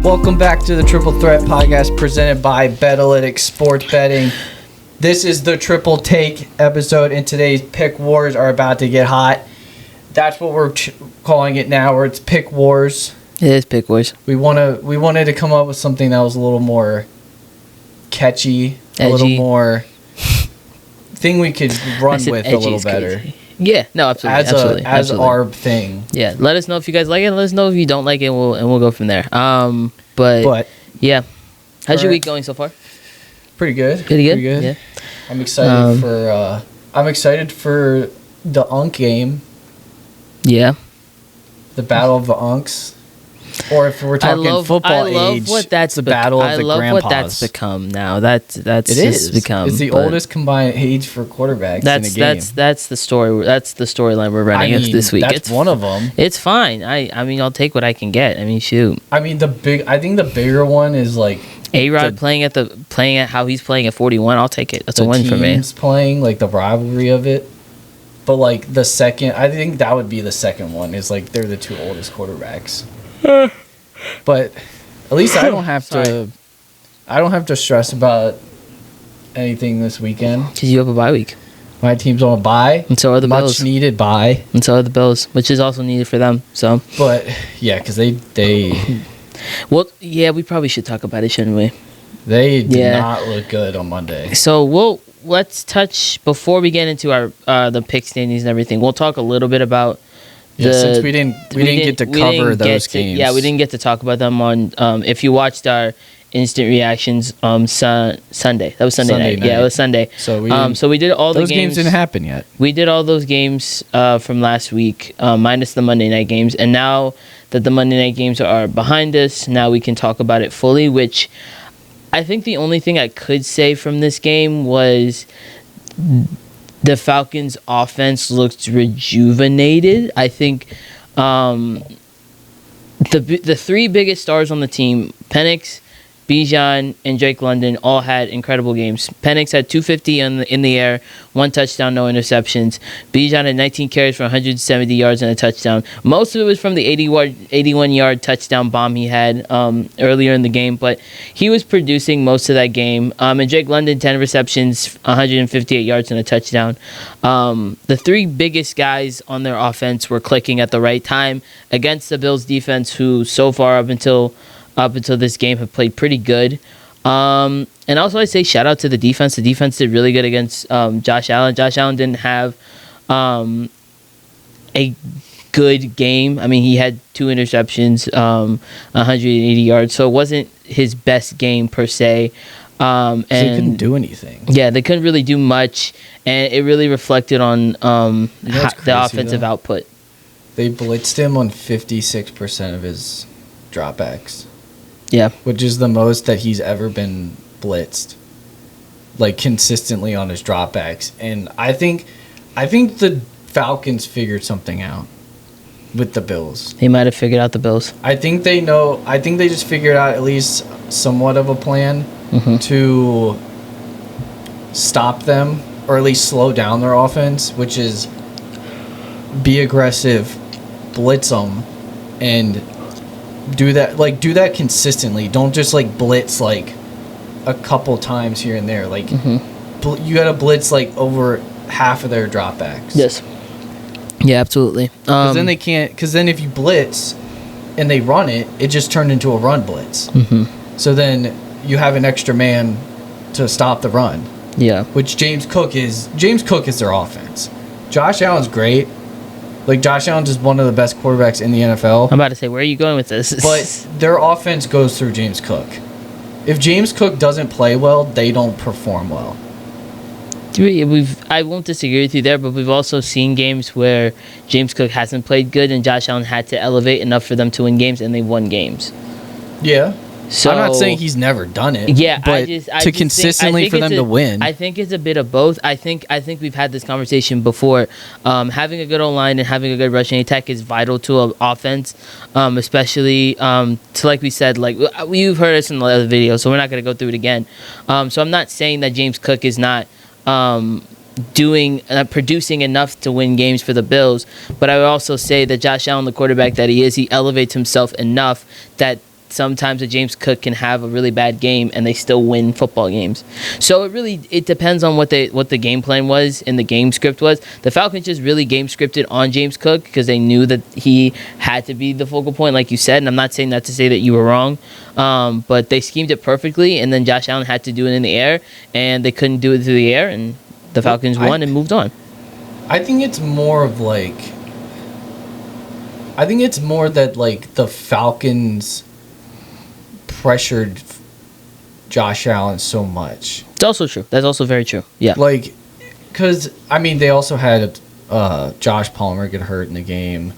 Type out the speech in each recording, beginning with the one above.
Welcome back to the Triple Threat Podcast presented by Betalytics Sports Betting. This is the Triple Take episode, and today's pick wars are about to get hot. That's what we're calling it now, where it's pick wars. It is pick wars. We wanted to come up with something that was a little more catchy, Edgy. a little more thing we could run with a little better. Crazy. Yeah, no, absolutely. As our thing. Yeah, let us know if you guys like it. Let us know if you don't like it, and we'll go from there. But yeah, how's your week going so far? Pretty good. Pretty good. Yeah. I'm excited for the Unk game. Yeah. The Battle of the Unks. Or if we're talking football age, what that's the Battle of the Grandpas. I love what that's become now. That's it is become. It's the oldest combined age for quarterbacks in a game. That's the story. That's the storyline we're running this week. That's one of them. It's fine. I mean, I'll take what I can get. I mean, shoot. I think the bigger one is like A-Rod playing at how he's playing at 41. I'll take it. That's a win for me. Teams playing, like the rivalry of it. But like the second, I think that would be the second one. Is like they're the two oldest quarterbacks. But at least I don't have to. I don't have to stress about anything this weekend. Because you have a bye week. My team's on a bye. And so are the Bills. Much needed bye. And so are the Bills, which is also needed for them. So. But yeah, because they. Well, yeah, we probably should talk about it, shouldn't we? They did not look good on Monday. So let's touch before we get into our the pick standings and everything. We'll talk a little bit about. Since we didn't get to cover those games. Yeah, we didn't get to talk about them on. If you watched our instant reactions, Sunday. That was Sunday night. Yeah, it was Sunday. So we did all the games. Those games didn't happen yet. We did all those games from last week, minus the Monday night games, and now that the Monday night games are behind us, now we can talk about it fully. Which I think the only thing I could say from this game was. The Falcons' offense looked rejuvenated. I think the three biggest stars on the team, Penix, Bijan, and Drake London, all had incredible games. Penix had 250 in the air, 1 touchdown, no interceptions. Bijan had 19 carries for 170 yards and a touchdown. Most of it was from the 81-yard touchdown bomb he had earlier in the game, but he was producing most of that game. And Drake London, 10 receptions, 158 yards and a touchdown. The three biggest guys on their offense were clicking at the right time against the Bills defense, who so far up until this game have played pretty good. And also I say shout out to the defense. The defense did really good against Josh Allen. Josh Allen didn't have a good game. I mean, he had 2 interceptions, 180 yards. So it wasn't his best game per se. And they couldn't do anything. Yeah, they couldn't really do much. And it really reflected on the offensive output. They blitzed him on 56% of his dropbacks. Yeah. Which is the most that he's ever been blitzed. Like, consistently on his dropbacks. And I think the Falcons figured something out with the Bills. They might have figured out the Bills. I think they know. I think they just figured out at least somewhat of a plan to stop them, or at least slow down their offense, which is be aggressive, blitz them, and do that consistently. Don't just like blitz like a couple times here and there. Like you gotta blitz like over half of their dropbacks. Yes. Yeah, absolutely. Because then they can't. Because then if you blitz and they run it, it just turned into a run blitz. So then you have an extra man to stop the run. Yeah. Which James Cook is their offense. Josh Allen's great. Like, Josh Allen's just one of the best quarterbacks in the NFL. I'm about to say, where are you going with this? But their offense goes through James Cook. If James Cook doesn't play well, they don't perform well. I won't disagree with you there, but we've also seen games where James Cook hasn't played good and Josh Allen had to elevate enough for them to win games, and they won games. Yeah. So, I'm not saying he's never done it. Yeah, but consistently for them to win. I think it's a bit of both. I think we've had this conversation before. Having a good O-line and having a good rushing attack is vital to an offense, especially to, like we said, like you've heard us in the other video, so we're not going to go through it again. So I'm not saying that James Cook is not producing enough to win games for the Bills, but I would also say that Josh Allen, the quarterback that he is, he elevates himself enough that sometimes a James Cook can have a really bad game and they still win football games. So it depends on what the game plan was and the game script was. The Falcons just really game scripted on James Cook because they knew that he had to be the focal point, like you said. And I'm not saying that to say that you were wrong, but they schemed it perfectly, and then Josh Allen had to do it in the air, and they couldn't do it through the air, and the Falcons won and moved on. I think it's more of like, I think it's more that like the Falcons pressured Josh Allen so much. It's also true. That's also very true. Yeah. Like, because I mean, they also had Josh Palmer get hurt in the game.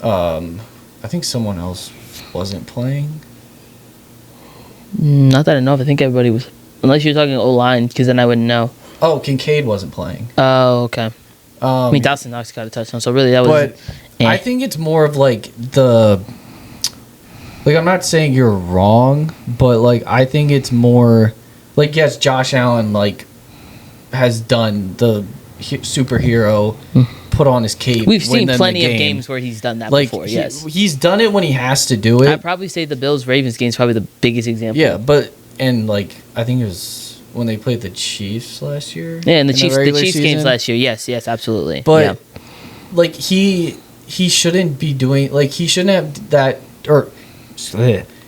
I think someone else wasn't playing. Not that I know of. I think everybody was, unless you're talking O-line, because then I wouldn't know. Oh, Kincaid wasn't playing. Oh, okay. I mean, Dawson Knox got a touchdown, so really that was. But I think it's more of like like, I'm not saying you're wrong, but like I think it's more like, yes, Josh Allen like has done the superhero, put on his cape. We've seen win them plenty the of game. games where he's done that Like, before. Yes, he's done it when he has to do it. I'd probably say the Bills Ravens game is probably the biggest example. Yeah, but and like I think it was when they played the Chiefs last year. Yeah, and the Chiefs regular games season. last year. Yes, absolutely. But yeah. like he shouldn't be doing, like, he shouldn't have that, or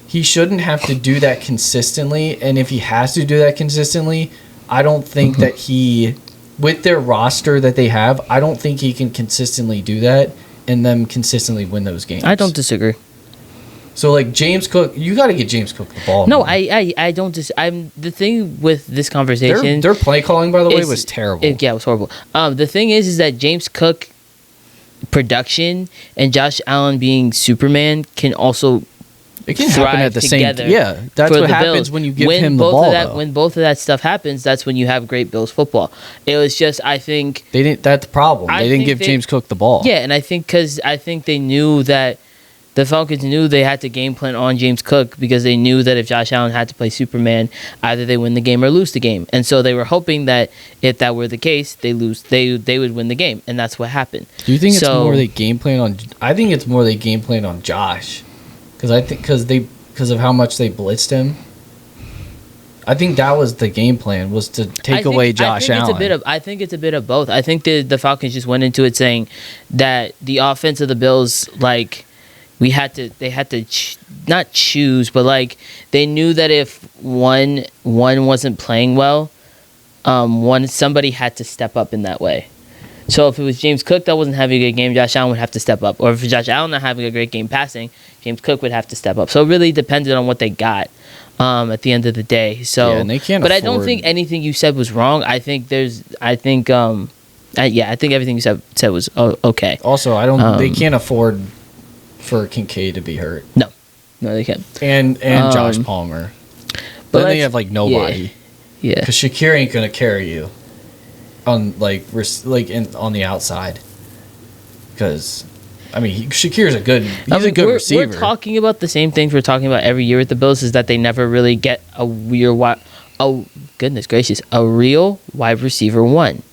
he shouldn't have to do that consistently. And if he has to do that consistently, I don't think that he, with their roster that they have, I don't think he can consistently do that and them consistently win those games. I don't disagree. So like James Cook, you got to get James Cook the ball. No, man. I don't. I'm the thing with this conversation. Their play calling, by the way, was terrible. Yeah, it was horrible. The thing is that James Cook production and Josh Allen being Superman can also it can happen at the same. Yeah, that's what happens when you give him the ball. When both of that stuff happens, that's when you have great Bills football. It was just, I think they didn't. That's the problem. They didn't give James Cook the ball. Yeah, and I think they knew that. The Falcons knew they had to game plan on James Cook because they knew that if Josh Allen had to play Superman, either they win the game or lose the game. And so they were hoping that if that were the case, they would win the game, and that's what happened. Do you think it's more they game plan on? I think it's more they game plan on Josh, because of how much they blitzed him. I think that was the game plan, was to take away Josh Allen. I think it's a bit of both. I think the Falcons just went into it saying that the offense of the Bills, like, they had to not choose, but like they knew that if one wasn't playing well, somebody had to step up in that way. So if it was James Cook that wasn't having a good game, Josh Allen would have to step up. Or if Josh Allen not having a great game passing, James Cook would have to step up. So it really depended on what they got at the end of the day. So, yeah, and they can't. But I don't think anything you said was wrong. I think everything you said was okay. Also, they can't afford for Kincaid to be hurt. No, they can't. And Josh Palmer. But then they have like nobody. Yeah. Because Shakir ain't gonna carry you on on the outside. Because I mean, Shakir's a good receiver. We're talking about the same things we're talking about every year with the Bills, is that they never really get a real wide receiver one.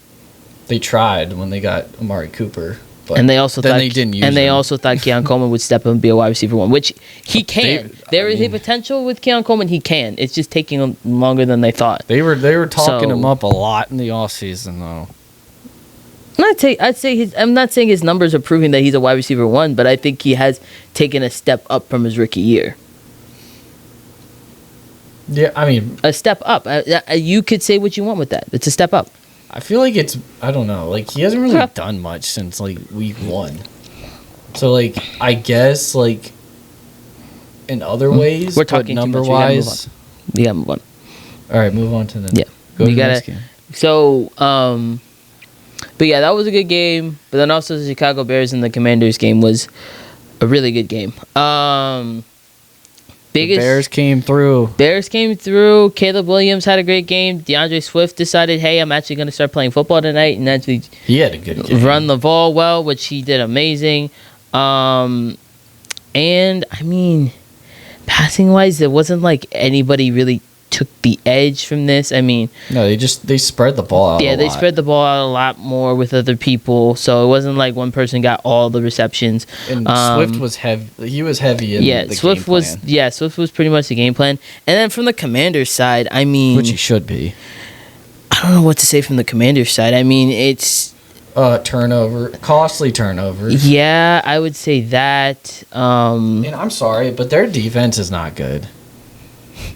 They tried when they got Amari Cooper. But and they also then thought they didn't use they him. also thought Keon Coleman would step up and be a wide receiver one, which he can. There is a potential with Keon Coleman. He can. It's just taking longer than they thought. They were talking him up a lot in the offseason, though. I'm not saying his numbers are proving that he's a wide receiver one, but I think he has taken a step up from his rookie year. Yeah, I mean, a step up. You could say what you want with that. It's a step up. I feel like I don't know, like he hasn't really done much since like week 1. So like I guess like in other ways, we're talking number wise. We gotta move on. All right, move on to the Go to the next game. So but yeah, that was a good game. But then also the Chicago Bears and the Commanders game was a really good game. The Bears came through. Caleb Williams had a great game. DeAndre Swift decided, hey, I'm actually going to start playing football tonight, and actually he had a good game. Run the ball well, which he did amazing. And I mean, passing wise, there wasn't like anybody really took the edge from this. I mean, No, they spread the ball out. yeah, a they lot. spread the ball out a lot more with other people, so it wasn't like one person got all the receptions. And Swift was heavy. He was heavy in the Swift game was plan, Swift was pretty much the game plan. And then from the Commanders side, I mean, which he should be. I don't know what to say from the Commanders side. I mean, it's Costly turnovers. yeah, I would say that. And I'm sorry, but their defense is not good.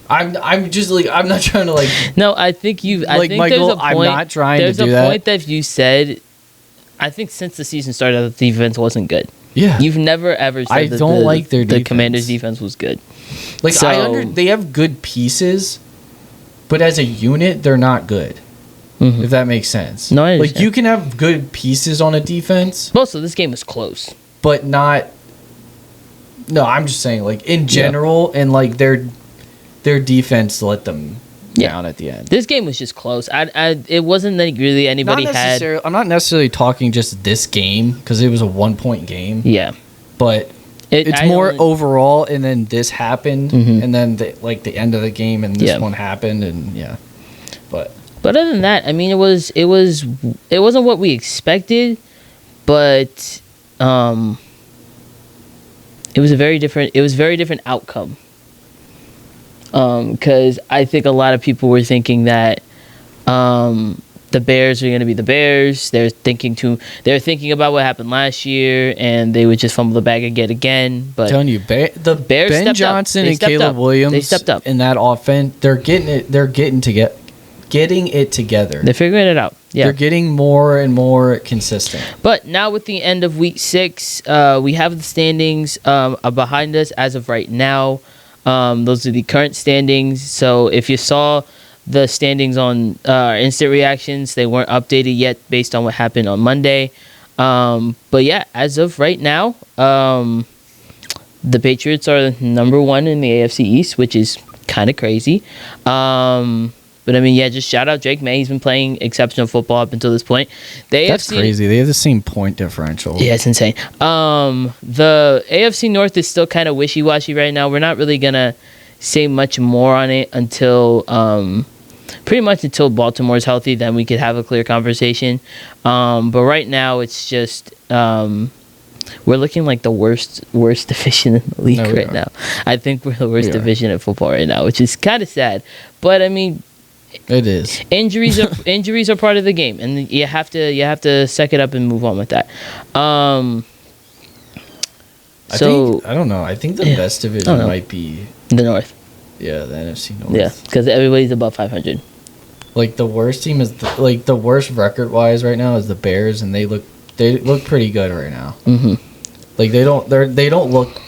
I'm just like, I'm not trying to like. No, I think you. I Like, think Michael, there's a I'm point. not trying to there's do a that. point that you said. I think since the season started, the defense wasn't good. Yeah, You've never ever said I that don't like their the defense. Commanders' defense was good. like so- they have good pieces, but as a unit, they're not good. Mhm. If that makes sense. No, I like understand. you can have good pieces on a defense, Most of this game was close. but not. No, I'm just saying, like in general, and like their defense let them Yeah. down at the end. This game was just close. It wasn't like really anybody had. I'm not necessarily talking just this game because it was a 1 point game, Yeah, but it's I more don't- overall. And then this happened, Mhm. and then the end of the game, and this Yeah. one happened, and yeah. But But other than that, I mean, it wasn't what we expected, but it was a very different outcome. Because I think a lot of people were thinking that the Bears are going to be the Bears. They're thinking about what happened last year, and they would just fumble the bag again. But I'm telling you, the Bears Ben stepped up. Johnson They and stepped Caleb up. Williams, They stepped up. in that offense. They're getting it together. they're figuring it out. Yeah. They're getting more and more consistent. But now with the end of week 6, we have the standings behind us as of right now. Those are the current standings. So if you saw the standings on instant reactions, they weren't updated yet based on what happened on Monday. But yeah, as of right now, the Patriots are number 1 in the AFC East, which is kind of crazy. But I mean, yeah, just shout out Drake May. He's been playing exceptional football up until this point. The That's AFC crazy. They have the same point differential. Yeah, it's insane. The AFC North is still kind of wishy-washy right now. We're not really going to say much more on it until pretty much until Baltimore's healthy. Then we could have a clear conversation. But right now, it's just we're looking like the worst division in the league No, we right are. now. I think we're the worst We are. division in football right now, which is kind of sad. But I mean, It is. injuries are part of the game, and you have to suck it up and move on with that. I don't know. I think the Yeah. best I division don't know. might be The North, the NFC North. yeah, because everybody's above 500. Like the worst team is the worst record wise right now is the Bears, and they look pretty good right now. Mm-hmm. Like they don't look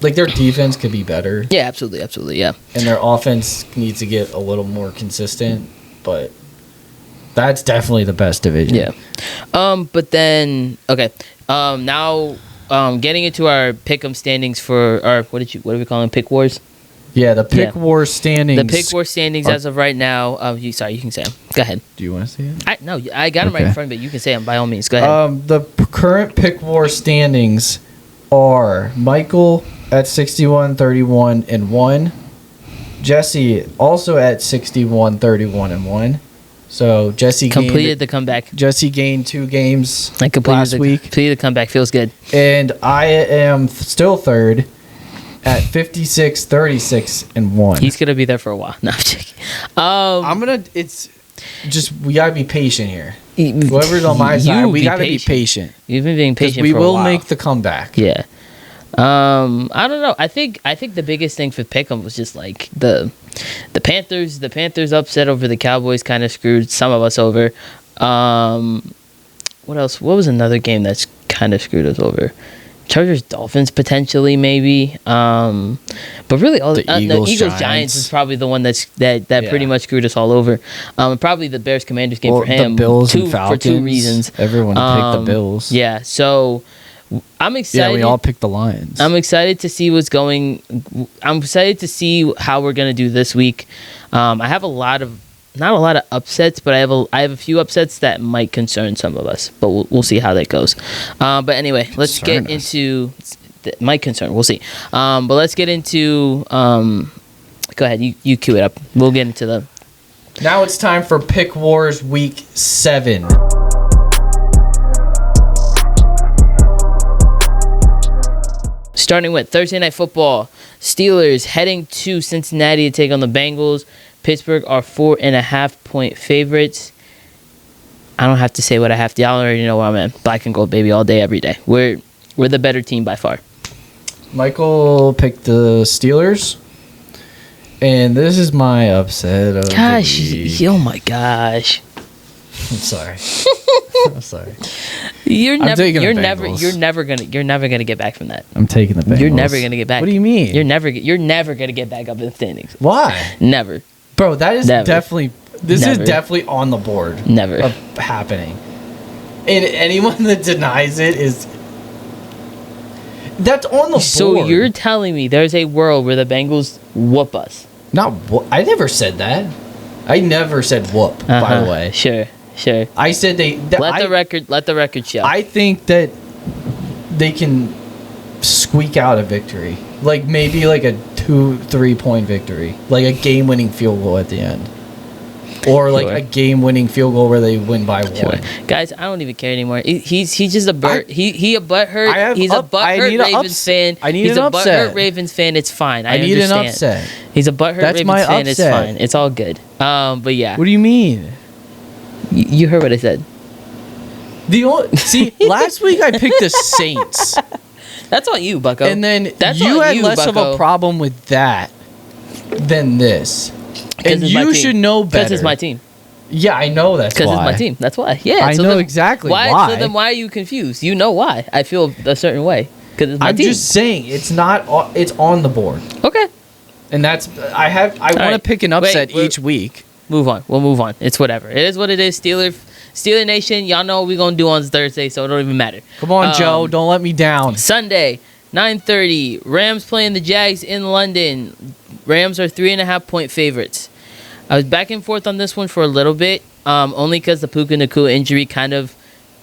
like their defense could be better, Yeah, absolutely, yeah. and their offense needs to get a little more consistent. But that's definitely the best division. Yeah. But then okay. Now getting into our pick'em standings for our what are we calling pick wars? Yeah, the pick Yeah. war standings. The pick war standings as of right now. You can say them. Go ahead. Do you want to see it? I got them right in Okay. front of me. You can say them by all means. Go ahead. The current pick war standings are Michael at 61, 31, and 1. Jesse also at 61, 31, and 1. So Jesse Completed the comeback. gained 2 games I completed last week, Completed the comeback. Feels good. and I am still third at 56, 36, and 1. He's gonna be there for a while. No, I'm joking. It's just we gotta be patient here. Whoever's Whoever's on my side, we gotta be patient. You've been being Because patient we for a will while. make the comeback. Yeah. I don't know. I think the biggest thing for Pick'em was just like the Panthers. The Panthers upset over the Cowboys kind of screwed some of us over. What else? What was another game that's kind of screwed us over? Chargers Dolphins potentially maybe. But really all The the Eagles, Eagles Giants. Giants is probably the one that Yeah. pretty much screwed us all over. Probably the Bears Commanders game for him. the Bills for and Falcons. 2 reasons. Everyone picked the Um, Bills. Yeah, so I'm excited. Yeah, we all picked the Lions. I'm excited to see what's going. I'm excited to see how we're gonna do this week. I have not a lot of upsets, but I have a few upsets that might concern some of us. But we'll see how that goes. But anyway, let's Concern get us. into might concern. We'll see. But let's get into Go ahead. You cue it up. We'll get into the. Now it's time for Pick Wars Week 7. Starting with Thursday Night Football, Steelers heading to Cincinnati to take on the Bengals. Pittsburgh are 4.5-point favorites. I don't have to say what I have to. Y'all already know where I'm at. Black and gold, baby, all day, every day. We're the better team by far. Michael picked the Steelers. And this is my upset of Gosh, the week. oh my gosh. I'm sorry. I'm sorry. You're I'm taking the never Bengals. you're never gonna get back from that. I'm taking the Bengals. You're never gonna get back. What do you mean? You're never gonna get back up in the standings. Why? Never. Bro, that is Never. definitely is Never. definitely on the board. Never. Of happening. And anyone that denies it is that's on the So board. you're telling me there's a world where the Bengals whoop us? I never said that. I never said whoop, by the way. Sure. I said Let the record show. I think that they can squeak out a victory. Like maybe like a 2-3 point victory. Like a game winning field goal at the end. Or like Sure. a game winning field goal where they win by one. Guys, I don't even care anymore. He's just a butt. He a butthurt. He's a I butthurt need a Ravens fan. I need He's an a upset. butthurt Ravens fan. It's fine. I need an understand. upset. He's a butthurt That's Ravens my fan. It's upset. fine. It's all good. But yeah, What do you mean? you heard what I said. See, last week I picked the Saints. That's on you, Bucko. And then That's you on had you, less of Bucko. a problem with that than this. 'Cause And it's my you team. should know better. Because it's my team. Yeah, I know that's Because why. it's my team. That's why. Yeah, I so know then exactly So why. then why are you confused? You know why. I feel a certain way. Because it's my I'm team. just saying it's not. It's on the board, Okay. and that's. I want to right. pick an upset Wait, each week. Move on. We'll move on. It's whatever. It is what it is. Steeler Nation, y'all know what we're going to do on Thursday, so it don't even matter. Come on, Joe. Don't let me down. Sunday, 9:30, Rams playing the Jags in London. Rams are 3.5-point favorites. I was back and forth on this one for a little bit, only because the Puka Nacua injury kind of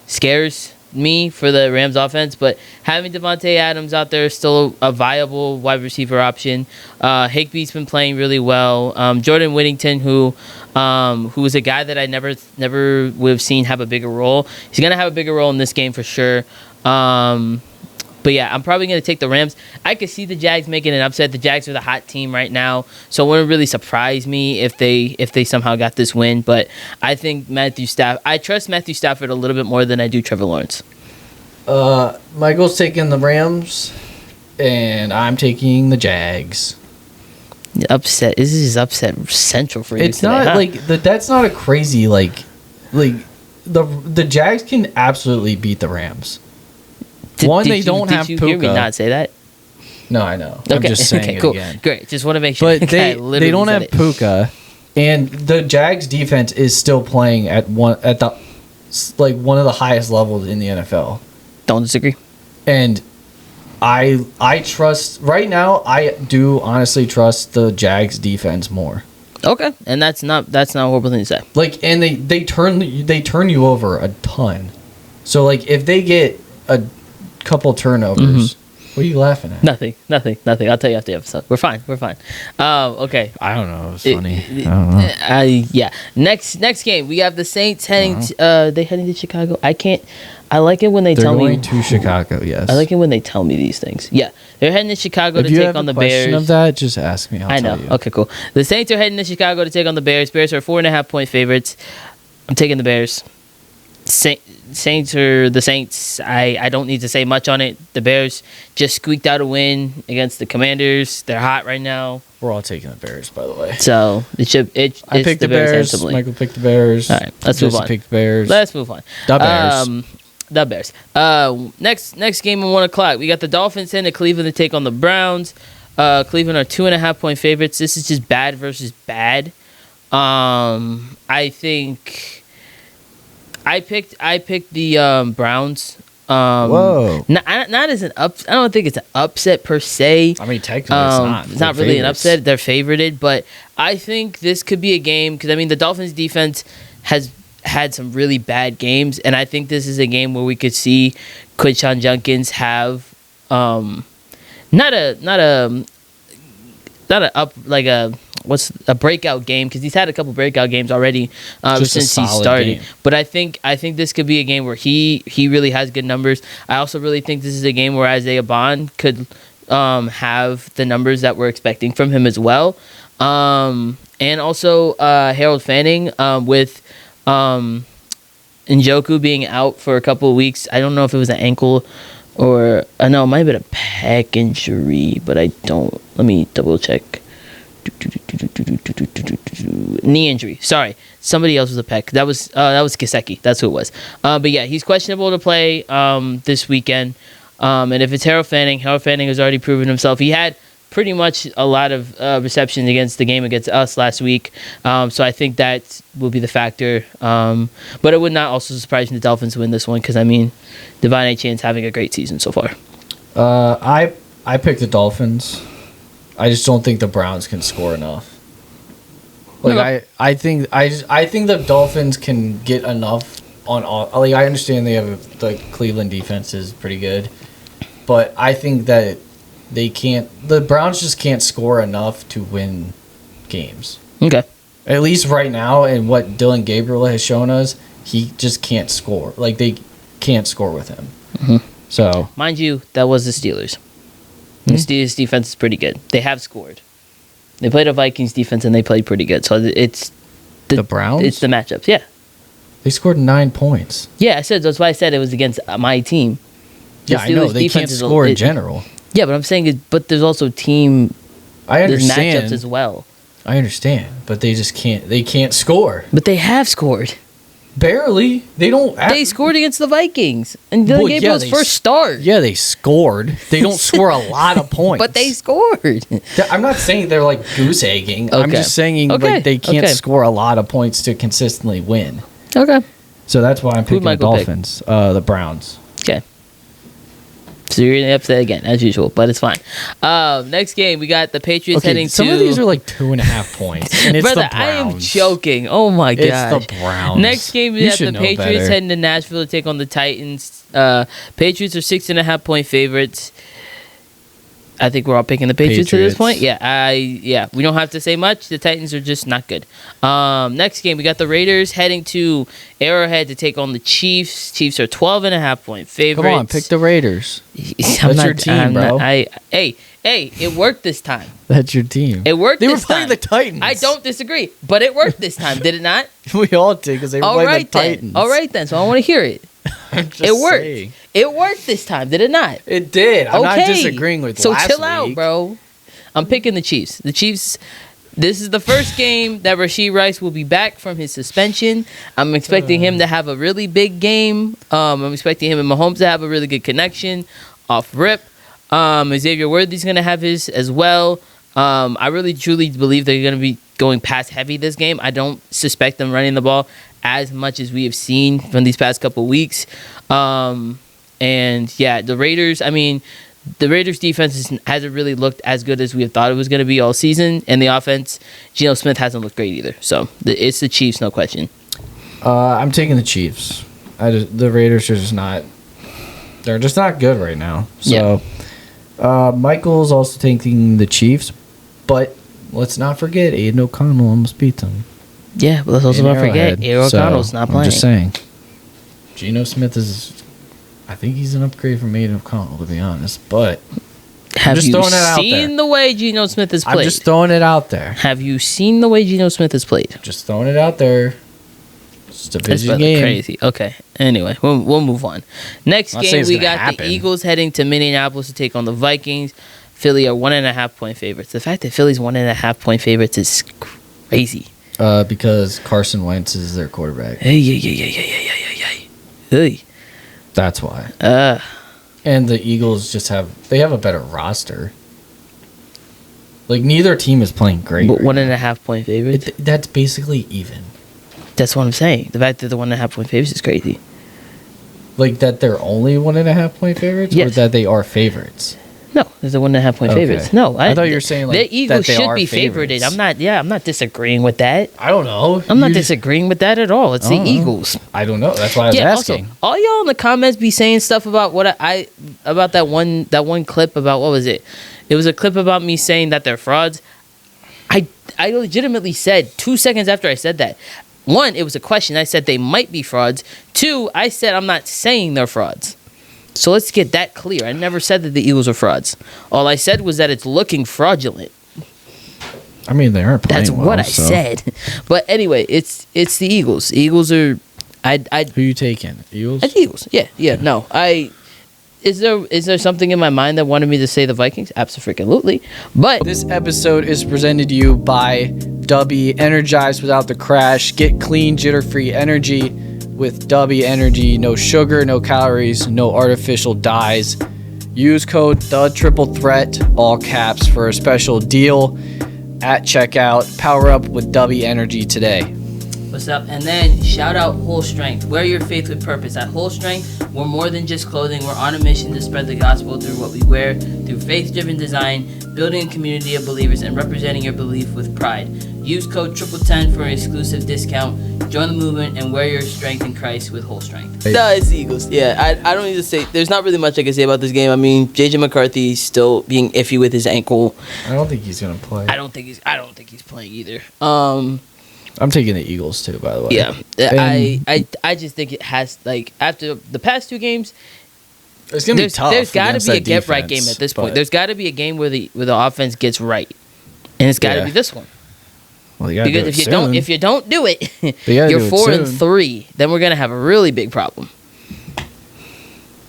scares me for the Rams offense, but having Devontae Adams out there is still a viable wide receiver option. Higbee's been playing really well. Jordan Whittington, who is a guy that I never would have seen have a bigger role. He's gonna have a bigger role in this game for sure. But yeah, I'm probably going to take the Rams. I could see the Jags making an upset. The Jags are the hot team right now, so it wouldn't really surprise me if they somehow got this win. But I think I trust Matthew Stafford a little bit more than I do Trevor Lawrence. Michael's taking the Rams, and I'm taking the Jags. Upset. This is upset central for you. It's today, not huh? like that's not a crazy the Jags can absolutely beat the Rams. They don't have Did you hear me Puka. not say that? No, I know. I'm just saying cool. it again. Great. Just want to make sure. But they don't have Puka, and the Jags defense is still playing at one of the highest levels in the NFL. Don't disagree. And I trust right now. I do honestly trust the Jags defense more. Okay, and that's not a horrible thing to say. And they turn you over a ton. So if they get a couple turnovers, what are you laughing at? Nothing. I'll tell you after the episode. We're fine. Okay. I don't know. It's funny. I don't know. Yeah. Next game, we have the Saints heading. They heading to Chicago. I like it when they They're tell me. going to Chicago. Yes. I like it when they tell me these things. Yeah, they're heading to Chicago if to you take have on a the question Bears. of that, just ask me. I'll I know. tell you. Okay, cool. The Saints are heading to Chicago to take on the Bears. Bears are 4.5-point favorites. I'm taking the Bears. Saints are the Saints. I don't need to say much on it. The Bears just squeaked out a win against the Commanders. They're hot right now. We're all taking the Bears, by the way. So I picked the Bears. handsomely. Michael picked the Bears. All right, let's move Jesse on. picked the Bears. Let's move on. The Bears. The Bears. Next game at 1:00. We got the Dolphins heading to Cleveland to take on the Browns. Cleveland are 2.5-point favorites. This is just bad versus bad. I think I picked the Browns. Whoa. Not as an up. I don't think it's an upset per se. I mean, technically, it's not. It's not They're really an favorites. upset. They're favorited, but I think this could be a game because the Dolphins' defense has had some really bad games, and I think this is a game where we could see Quinshon Judkins have not a not a up like a what's a breakout game because he's had a couple breakout games already Just a since he solid started. game. But I think this could be a game where he really has good numbers. I also really think this is a game where Isaiah Bond could have the numbers that we're expecting from him as well. And also Harold Fanning with Njoku being out for a couple of weeks. I don't know if it was an ankle or no, it might have been a pec injury, but I don't. Let me double check. Knee injury. Sorry, somebody else was a pec. That was Kiseki. That's who it was. But yeah, he's questionable to play this weekend. And if it's Harold Fanning has already proven himself. He had pretty much a lot of receptions against the game against us last week. So I think that will be the factor. But it would not also surprise me the Dolphins win this one because, I mean, Devon Achane's having a great season so far. I picked the Dolphins. I just don't think the Browns can score enough. Like Okay. I think the Dolphins can get enough on all. Like I understand the Cleveland defense is pretty good, but I think that they can't. The Browns just can't score enough to win games. Okay. At least right now, and what Dylan Gabriel has shown us, he just can't score. Like they can't score with him. Mm-hmm. So Mind you, that was the Steelers. The Steelers defense is pretty good. They have scored. They played a Vikings defense and they played pretty good. So it's the Browns. It's the matchups. Yeah. They scored 9 points. Yeah, that's why I said it was against my team. The Yeah, I know Steelers' they can't defense is score in general. Yeah, but I'm saying but there's also team I there's understand. matchups as well. I understand, but they just can't. They can't score. But they have scored. Barely. They don't. They scored against the Vikings. And Dylan Well, Gabriel's they first start. Yeah, they scored. They don't score a lot of points. But they scored. I'm not saying they're like goose egging. I'm Okay. just saying Okay. like they can't Okay. score a lot of points to consistently win. Okay. So that's why I'm picking the Michael pick? Dolphins. The Browns. Okay. So you're going to upset again, as usual, but it's fine. Next game, we got the Patriots heading some to... of these are like 2.5 points, and it's Brother, the Browns. I am joking. Oh my god. It's the Browns. Next game, we You got should the know Patriots better. heading to Nashville to take on the Titans. Patriots are 6.5 point favorites. I think we're all picking the Patriots at this point. Yeah, we don't have to say much. The Titans are just not good. Next game, we got the Raiders heading to Arrowhead to take on the Chiefs. Chiefs are 12.5 point favorites. Come on, pick the Raiders. That's your team, bro. Hey, it worked this time. That's your team. It worked They were this playing time. the Titans. I don't disagree, but it worked this time, did it not? We all did because they were All playing right the then. Titans. All right then. So I want to hear it. I'm just It worked. saying. It worked this time, did it not? It did. I'm Okay. not disagreeing with So last chill out, week. bro. I'm picking the Chiefs. The Chiefs. This is the first game that Rashee Rice will be back from his suspension. I'm expecting him to have a really big game. I'm expecting him and Mahomes to have a really good connection off rip. Xavier Worthy's going to have his as well. I really truly believe they're going to be going pass heavy this game. I don't suspect them running the ball as much as we have seen from these past couple weeks. And yeah, the Raiders, I mean, the Raiders defense hasn't really looked as good as we have thought it was going to be all season. And the offense, Geno Smith hasn't looked great either. So it's the Chiefs, no question. I'm taking the Chiefs. The Raiders are just not. They're just not good right now. So, Michael's also taking the Chiefs, but let's not forget Aiden O'Connell almost beat them. Yeah, but let's also in not forget Arrowhead. Aaron So, O'Connell's not playing. I'm just saying. Geno Smith is. I think he's an upgrade from Aiden O'Connell, to be honest. But Have just you throwing it out seen there. the way Geno Smith has I'm played? just throwing it out there. Have you seen the way Geno Smith has played? Just throwing it out there. It's a That's division rather game. crazy. Okay. Anyway, we'll move on. Next Not saying game, it's we gonna got happen. the Eagles heading to Minneapolis to take on the Vikings. Philly are 1.5 point favorites. The fact that Philly's 1.5 point favorites is crazy. Because Carson Wentz is their quarterback. Hey. That's why. And the Eagles just have a better roster. Like neither team is playing great. But right 1.5 point favorites. now. That's basically even. That's what I'm saying. The fact that the 1.5 point favorites is crazy. Like that they're only 1.5 point favorites, or Yes. that they are favorites. No, there's a 1.5 point Okay. favorites. No, I thought you were saying, like, the Eagles that they should are be favorited. favorites. I'm not disagreeing with that. I don't know. I'm not disagreeing with that at all. It's the Oh. Eagles. I don't know. That's why I was asking. Also, all y'all in the comments be saying stuff about what I about that one clip about what was it? It was a clip about me saying that they're frauds. I legitimately said 2 seconds after I said that. One, it was a question. I said they might be frauds. Two, I said I'm not saying they're frauds. So let's get that clear. I never said that the Eagles are frauds. All I said was that it's looking fraudulent. I mean, they aren't playing That's well, what I so. said. But anyway, it's the Eagles. The Eagles are. Who you taking? Eagles? The Eagles. Yeah. No, Is there something in my mind that wanted me to say the Vikings? Absolutely. But This episode is presented to you by Dubby. Energized without the crash. Get clean, jitter-free energy with Dubby Energy. No sugar, no calories, no artificial dyes. Use code THETRIPLETHREAT, all caps, for a special deal at checkout. Power up with Dubby Energy today. what's up? And then shout out Whole Strength. Wear your faith with purpose. At Whole Strength, we're more than just clothing. We're on a mission to spread the gospel through what we wear, through faith-driven design, building a community of believers, and representing your belief with pride. Use code TRIPLE10 for an exclusive discount. Join the movement and wear your strength in Christ with Whole Strength. No, it's the Eagles. Yeah, I don't need to say. There's not really much I can say about this game. I mean, JJ McCarthy still being iffy with his ankle. I don't think he's gonna play. I don't think he's playing either. I'm taking the Eagles too, by the way. Yeah, And I just think it has, like, after the past two games, it's gonna be tough. There's got to against be a that get right defense, game at this but- point. There's got to be a game where the offense gets right, and it's got to Yeah. be this one. Well, you gotta Because do if it you don't do it, They gotta you're do it 4-3. Then we're gonna have a really big problem.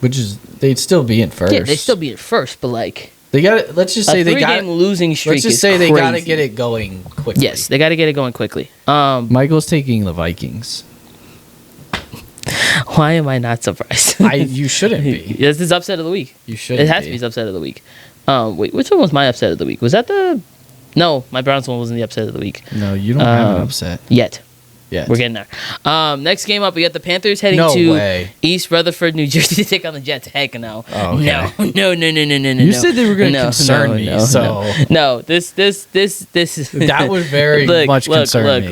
which is they'd still be in first. Yeah, they still be at first, but like They got. Let's just say a they got. three-game losing streak. Let's just is say they got to crazy. get it going quickly. Yes, they got to get it going quickly. Michael's taking the Vikings. Why am I not surprised? You shouldn't be. This is upset of the week. You should. It has to be his upset of the week. Wait, which one was my upset of the week? Was that the? No, my Browns one wasn't the upset of the week No, you don't have an upset yet. yet. We're getting there. Next game up, we got the Panthers heading No to way. East Rutherford, New Jersey to take on the Jets. Heck no. Oh, okay. No. You said they were going to concern me, so No, this is that would very much concern me.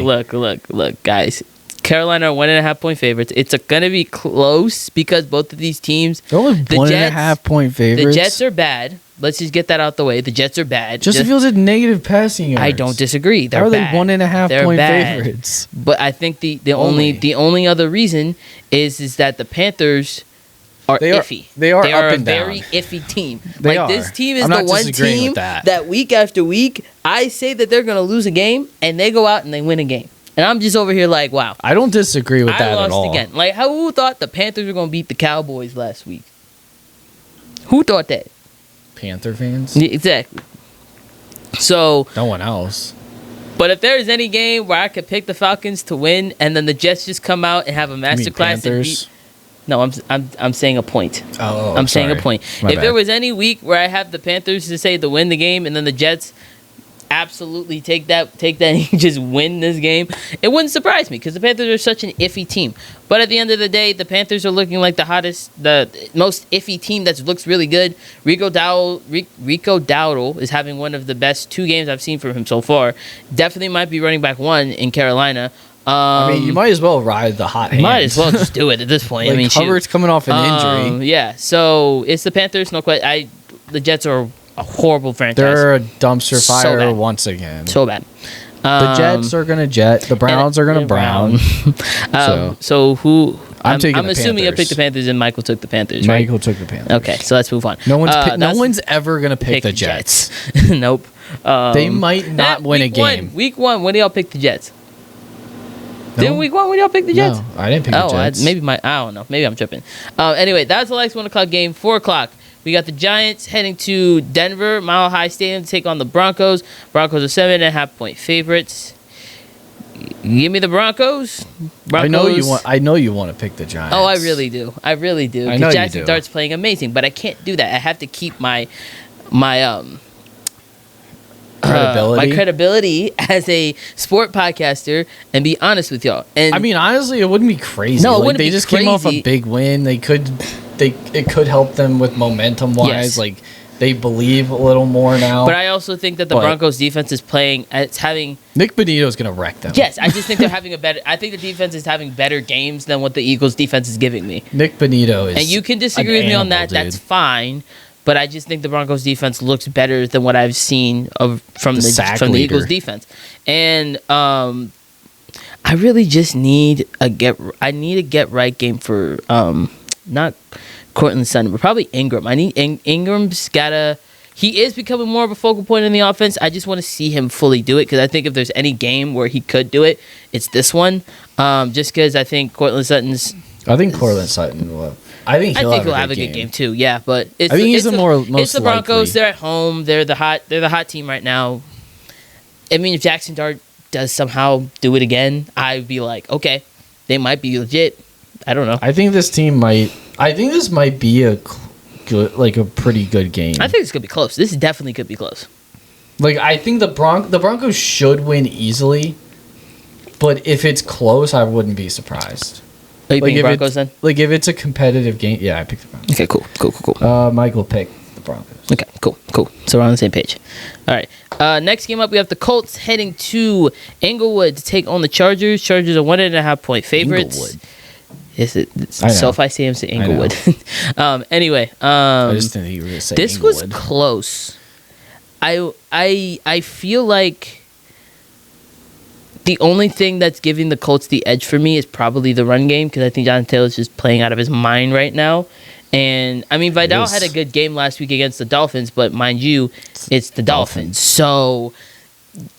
Look, guys. Carolina are 1.5 point favorites. It's going to be close because both of these teams. They're only The 1.5 point favorites. The Jets are bad. Let's just get that out the way. The Jets are bad. Justin Fields had negative passing yards. I don't disagree. They're How are they bad. 1.5 They're point bad. favorites? But I think the Only. only other reason is that the Panthers are They are- iffy. they are up a and down. very iffy team. They like are. this team is I'm the not one disagreeing team with that. that week after week I say that they're going to lose a game and they go out and they win a game. And I'm just over here like, wow. I don't disagree with I that lost at all. again. Like, who thought the Panthers were going to beat the Cowboys last week? Who thought that? Panther fans? Yeah, exactly. So, No one else. but if there is any game where I could pick the Falcons to win, and then the Jets just come out and have a You mean masterclass and Panthers? beat. No, I'm saying a point. Oh, I'm saying a sorry. point. My If bad. there was any week where I have the Panthers to say to win the game, and then the Jets absolutely take that and just win this game, it wouldn't surprise me because the Panthers are such an iffy team. But at the end of the day, the Panthers are looking like the most iffy team that looks really good. Rico Dowdle is having one of the best 2 games I've seen from him so far. Definitely might be running back 1 in Carolina. I mean, you might as well ride the hot hand. Might as well just do it at this point. Like, I mean, shoot. Hubbard's coming off an injury. Yeah, so it's the Panthers. No question. The Jets are a horrible franchise. They're a dumpster So fire bad. once again. so bad. The Jets are gonna jet. The Browns are gonna brown. So who? I'm taking I'm the assuming I Panthers. picked the Panthers and Michael took the Panthers, right? Michael took the Panthers. Okay, so let's move on. No one's That's- no one's ever gonna pick the Jets. Nope. They might not win a week one- game. Week 1, when do y'all pick the Jets? No? Didn't week 1 when y'all pick the Jets? No, I didn't pick the Jets. I don't know. Maybe I'm tripping. Anyway, that's the last 1 o'clock game. 4 o'clock. We got the Giants heading to Denver, Mile High Stadium to take on the Broncos. Broncos are 7.5 point favorites. Give me the Broncos. I know you want to pick the Giants. Oh, I really do. I really do. I know you Jackson do. Dart's playing amazing, but I can't do that. I have to keep my credibility. my credibility as a sport podcaster and be honest with y'all. And I mean, honestly, it wouldn't be crazy. No, it Like, wouldn't they be just came off crazy. a big win. It could help them with momentum wise. Yes. Like, they believe a little more now. but I also think that the But- Broncos defense is playing. It's having. Nick Benito's gonna wreck them. Yes, I just think they're having a better. I think the defense is having better games than what the Eagles defense is giving me. Nick Benito is. And you can disagree an with me on animal, that. That's dude. fine. but I just think the Broncos defense looks better than what I've seen from The sack the leader. Eagles defense. And I really just need a get right game for not Cortland Sutton, but probably Ingram. I need Ingram's gotta. He is becoming more of a focal point in the offense. I just want to see him fully do it because I think if there's any game where he could do it, it's this one. Just because I think Cortland Sutton's. I think Cortland Sutton will. I think he'll have a good game too. Yeah, but it's, I think he's it's the most It's the Broncos. likely. They're at home. They're the hot team right now. I mean, if Jackson Dart does somehow do it again, I'd be like, okay, they might be legit. I don't know. I think this team might. I think this might be a good, like a pretty good game. I think this could be close. This definitely could be close. Like I think the Broncos should win easily, but if it's close, I wouldn't be surprised. Are you Like picking if Broncos it's, then? like if it's a competitive game, yeah, I picked the Broncos. Okay, cool. Michael picked the Broncos. Okay, cool. So we're on the same page. All right. Next game up, we have the Colts heading to Inglewood to take on the Chargers. Chargers are 1.5-point favorites. Inglewood. Is it I know. SoFi Stadium to Inglewood? Anyway, I just didn't think you were gonna say this Inglewood. was close. I feel like the only thing that's giving the Colts the edge for me is probably the run game because I think Jonathan Taylor's just playing out of his mind right now. And I mean, Vidal is. had a good game last week against the Dolphins, but mind you, it's the Dolphins. So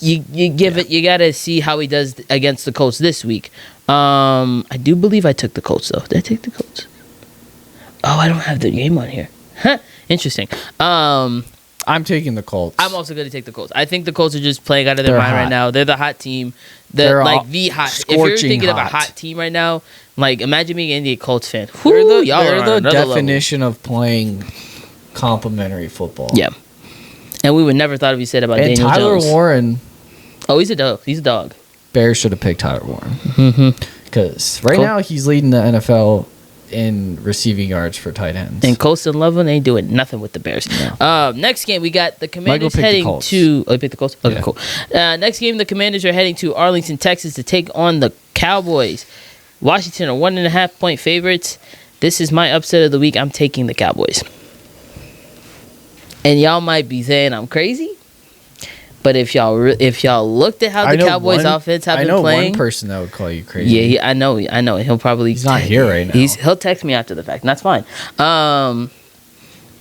you give it. You gotta see how he does against the Colts this week. I do believe I took the Colts though. Did I take the Colts? Oh, I don't have the game on here. Huh. Interesting. I'm taking the Colts. I'm also going to take the Colts. I think the Colts are just playing out of their They're mind right hot. now. They're the hot team. They're The hot. If you're scorching thinking of a hot. hot team right now, like imagine being an Indiana Colts fan. They're Whoo, the, y'all are on they're the another level. definition of playing complimentary football. Yeah. And we would never thought of you said about And Daniel Tyler Jones. Warren, Oh, he's a dog. He's a dog. Bears should have picked Tyler Warren. Mm-hmm. Because right Cool. now he's leading the NFL in receiving yards for tight ends. And Colts and Loveland ain't doing nothing with the Bears. Next game, we got the Commanders picked the heading Colts. to. Oh, you picked the Colts? Okay, Yeah. cool. Next game, the Commanders are heading to Arlington, Texas to take on the Cowboys. Washington are 1.5-point favorites. This is my upset of the week. I'm taking the Cowboys. And y'all might be saying I'm crazy. But if y'all looked at how the Cowboys offense have been playing. I know one person that would call you crazy. Yeah, I know. He'll probably. He's not here right now. He'll text me after the fact, and that's fine.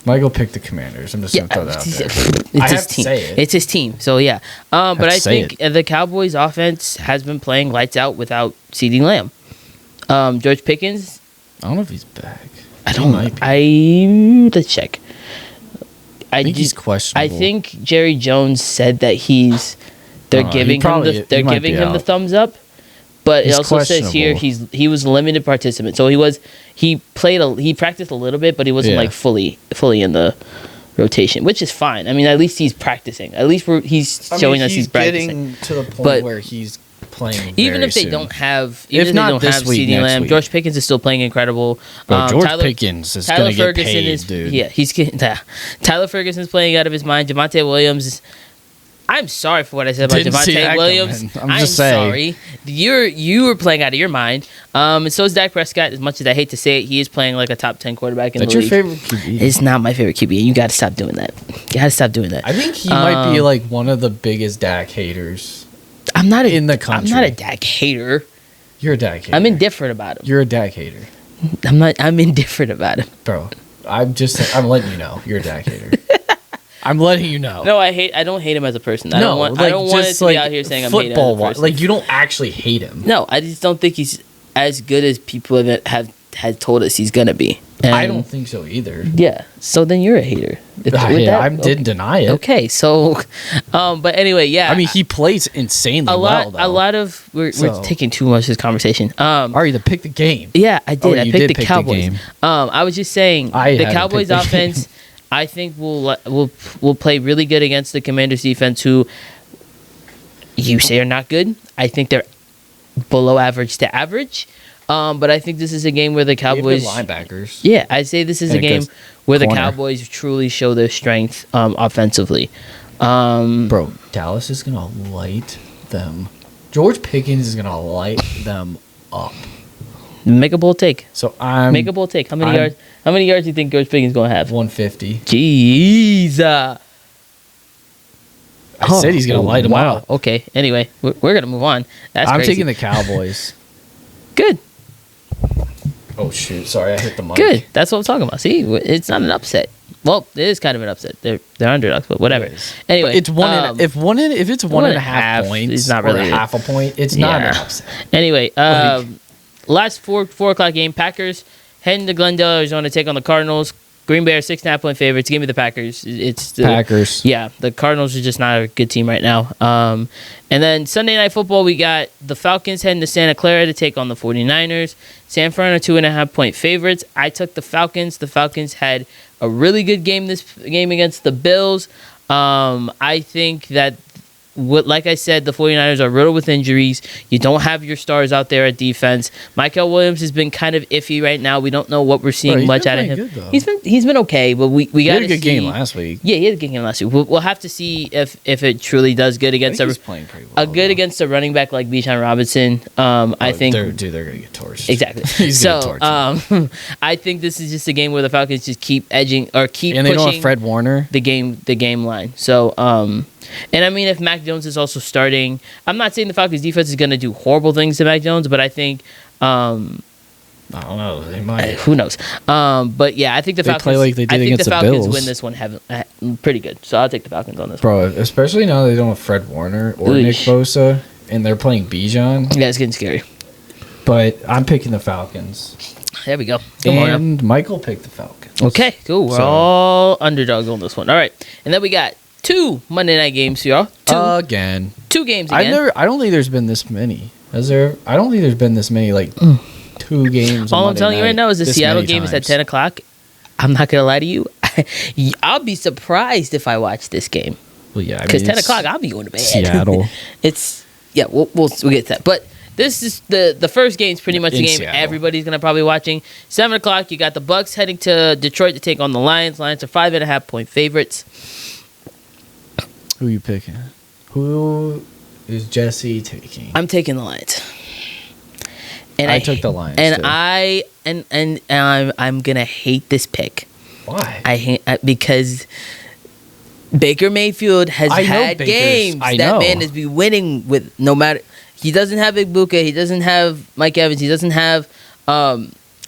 Michael picked the Commanders. I'm just going to throw that out there. I It's his have to team. say it. It's his team. So yeah. But to I say think the Cowboys offense has been playing lights out without CeeDee Lamb. George Pickens. I don't know if he's back. I He don't. might be. Let's check. I think he's questionable. I think Jerry Jones said that they're he giving probably- him they're he might giving be him the out. thumbs up. But He's it also says here questionable. he was a limited participant. So he practiced a little bit, but he wasn't Yeah. like fully in the rotation, which is fine. I mean, at least he's practicing. At least he's showing us he's practicing. getting to the point But where he's playing. Even very if they soon. don't have, If even not if they don't this have week, CeeDee next Lamb, week. George Pickens is still playing incredible. Bro, George Pickens is going to get paid, dude. Yeah, he's getting that. Tyler Ferguson's playing out of his mind. Javonte Williams. I'm sorry for what I said about Didn't see Javonte that Williams. coming. I'm just saying. sorry. You were playing out of your mind. And so is Dak Prescott. As much as I hate to say it, he is playing like a top 10 quarterback in That's the your league. favorite QB. It's not my favorite QB. You got to stop doing that. You got to stop doing that. I think he might be like one of the biggest Dak haters. I'm not in the country. I'm not a Dak hater. You're a Dak hater. I'm indifferent about him. You're a Dak hater. I'm indifferent about him. Bro, I'm letting you know. You're a Dak hater. I'm letting you know. No, I don't hate him as a person. I don't want it just to be out here saying I'm hating him as a football-wise, person. like you don't actually hate him. No, I just don't think he's as good as people have told us he's gonna be. And I don't think so either. Yeah. So then you're a hater. I didn't deny it. Okay. So, but anyway, yeah. I mean, he plays insanely well. A lot of we're taking too much of this conversation. Ari, to pick the game. Yeah, I did. I you picked did the pick the Cowboys. game. I was just saying I the had to Cowboys pick the offense. I think will play really good against the Commanders defense, who you say are not good. I think they're below average to average. But I think this is a game where the Cowboys linebackers. Yeah, I say this is And a a game good where the corner. Cowboys truly show their strength offensively. Bro, Dallas is gonna light them. George Pickens is gonna light them up. Make a bold take. So I'm Make a bold take. How many I'm- yards? How many yards do you think George Pickens gonna have? 150. Jeez. I said he's gonna light him wow. up. Okay. Anyway, we're gonna move on. That's I'm crazy. taking the Cowboys. Good. Oh shoot! Sorry, I hit the mic. Good. That's what I'm talking about. See, it's not an upset. Well, it is kind of an upset. They're underdogs, but whatever. It is. Anyway, But it's one. If it's one and a half points, it's not or really half a point. It's not an upset. Anyway, last 4 o'clock game, Packers heading to Glendale, Arizona, to take on the Cardinals. Green Bay are 6.5-point favorites. Give me the Packers. It's the Packers. Yeah, the Cardinals are just not a good team right now. And then Sunday Night Football, we got the Falcons heading to Santa Clara to take on the 49ers. San Fran are 2.5-point favorites. I took the Falcons. The Falcons had a really good game this game against the Bills. I think that, like I said, the 49ers are riddled with injuries. You don't have your stars out there at defense. Michael Williams has been kind of iffy right now. We don't know what we're seeing Bro, he's much been out of him. playing good, though. He's been okay, but we He got had to a good see. game last week. Yeah, he had a good game last week. We'll have to see if it truly does good I against think he's a playing pretty well. good though. against a running back like Bijan Robinson. I think they're gonna get torched. exactly. He's gonna So torch them. I think this is just a game where the Falcons just keep edging or keep And they don't pushing have Fred Warner. the game line. So and I mean, if Mac Jones is also starting, I'm not saying the Falcons defense is going to do horrible things to Mac Jones, but I think I don't know. They might. who knows. But yeah, I think the They Falcons. play like they did I think against the the Falcons Bills. win this one pretty good. So I'll take the Falcons on this. Bro, especially now they don't have Fred Warner or Nick Eesh. Bosa, and they're playing Bijan. Yeah, it's getting scary. But I'm picking the Falcons. There we go. Come on now. And Michael picked the Falcons. Okay, cool. We're So- all underdogs on this one. All right, and then we got 2 Monday night games here. Again. 2 games again. I don't think there's been this many. Has there? I don't think there's been this many, like, 2 games. on All I'm Monday telling you right night now is the this Seattle many game is at times. 10 o'clock. I'm not going to lie to you. I'll be surprised if I watch this game. Well, yeah, I Because mean, 10 it's o'clock, I'll be going to bed. Seattle. We'll get to that. But this is the first game is pretty much the In game Seattle. everybody's going to probably watching. 7 o'clock, you got the Bucks heading to Detroit to take on the Lions. Lions are 5.5-point favorites. Who you picking? Who is Jesse taking? I'm taking the Lions. And I took the Lions, And too. I'm gonna hate this pick. Why? I hate because Baker Mayfield has I know had Baker's- games. I That know. man has been winning with no matter. He doesn't have Igbuka. He doesn't have Mike Evans. He doesn't have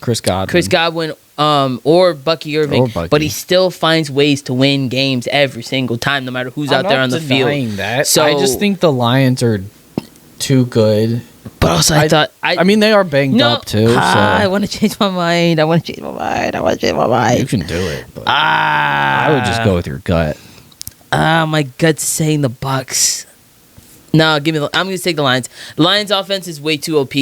Chris Godwin. Chris Godwin or Bucky Irving. Or Bucky. But he still finds ways to win games every single time, no matter who's I'm out there not on the denying field. That. So I just think the Lions are too good. But also, I mean, they are banged up too. So I want to change my mind. I want to change my mind. you can do it. But I I would just go with your gut. My gut's saying the Bucks. No, give me. I'm gonna take the Lions. Lions offense is way too OP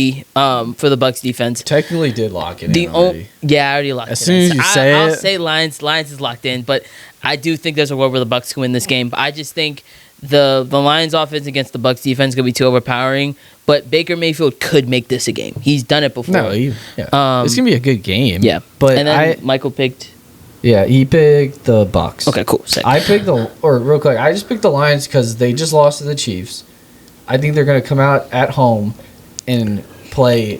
for the Bucks defense. Technically, did lock it in already. I already locked As it soon in. as you So say I'll it- say Lions. Lions is locked in, but I do think there's a world where the Bucks can win this game. But I just think the Lions offense against the Bucks defense is gonna be too overpowering. But Baker Mayfield could make this a game. He's done it before. No, yeah. It's gonna be a good game. Yeah, but and then Michael picked. he picked the Bucks. Okay, cool. Sick. I picked real quick. I just picked the Lions because they just lost to the Chiefs. I think they're gonna come out at home and play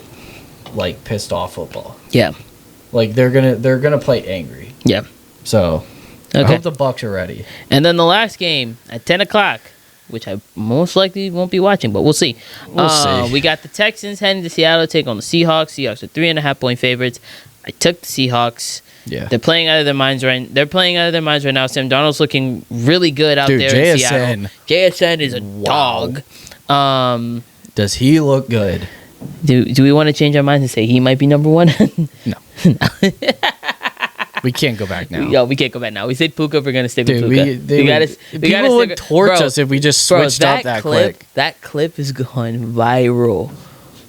like pissed off football. Yeah. Like they're gonna play angry. Yeah. So I Okay. hope the Bucks are ready. And then the last game at 10 o'clock, which I most likely won't be watching, but we'll see. We'll see. We got the Texans heading to Seattle to take on the Seahawks. Seahawks are 3.5-point favorites. I took the Seahawks. Yeah. They're playing out of their minds right. They're playing out of their minds right now. Sam Darnold's looking really good out Dude, there in JSN. Seattle. JSN is a Wow. dog. Does he look good? Do we want to change our minds and say he might be number 1? No. We can't go back now. Yo, we can't go back now. We said Puka. We're gonna stick Dude, with Puka. people would torch us if we just switched up that clip. quick. That clip is going viral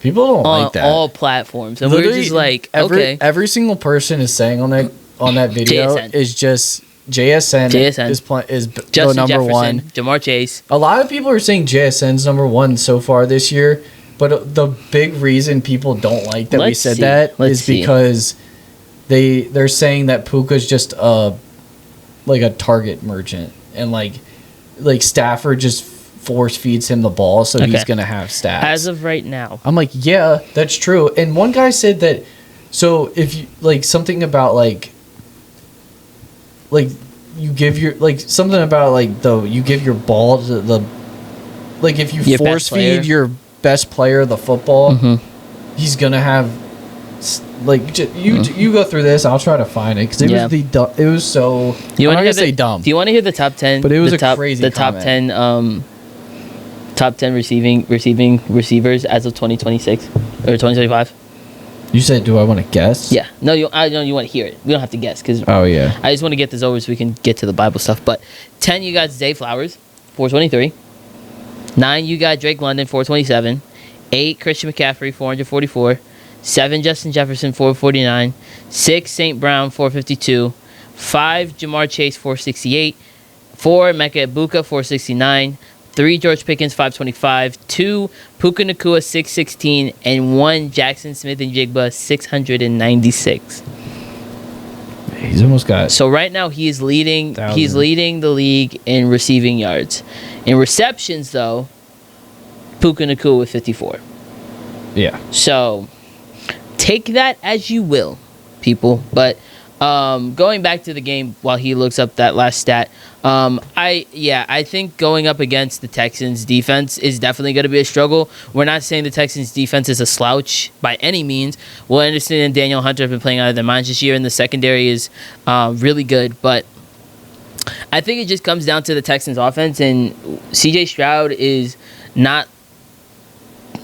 People don't on like that. all platforms, and Literally, we're just like, every, okay, Every single person is saying on that video JSN. is just JSN. JSN. is Justin the number Jefferson, one. Jamar Chase. A lot of people are saying JSN's number one so far this year, but the big reason people don't like that we Let's said see. that Let's is see. because they're saying that Puka's just a target merchant, and like Stafford just force feeds him the ball, so he's Okay. gonna have stats. As of right now. I'm like, yeah, that's true. And one guy said that. So if you like something about like you give your like something about like you give your ball to the like if you Your best force player. feed your best player the football, Mm-hmm. he's gonna have you go through this. I'll try to find it because it Yeah. was it was so. You I'm want not to gonna say dumb. Do you want to hear the top 10? But it was the a top, crazy The top comment. 10 top 10 receiving receivers as of 2026 or 2025. You said, do I want to guess? Yeah. No, I know you want to hear it. We don't have to guess because Oh yeah. I just want to get this over so we can get to the Bible stuff. But 10, you got Zay Flowers, 423. 9, you got Drake London, 427. 8, Christian McCaffrey, 444. 7, Justin Jefferson, 449. 6, St. Brown, 452. 5, Jamar Chase, 468. 4, Mecca Ibuka, 469. 3, George Pickens, 525. 2, Puka Nacua, 616. And 1, Jackson Smith and Jigba, 696. He's almost got. So right now he is leading. Thousand. He's leading the league in receiving yards. In receptions, though, Puka Nacua with 54. Yeah. So take that as you will, people. But going back to the game while he looks up that last stat, I think going up against the Texans defense is definitely going to be a struggle. We're not saying the Texans defense is a slouch by any means. Will Anderson and Daniel Hunter have been playing out of their minds this year, and the secondary is really good. But I think it just comes down to the Texans offense, and CJ Stroud is not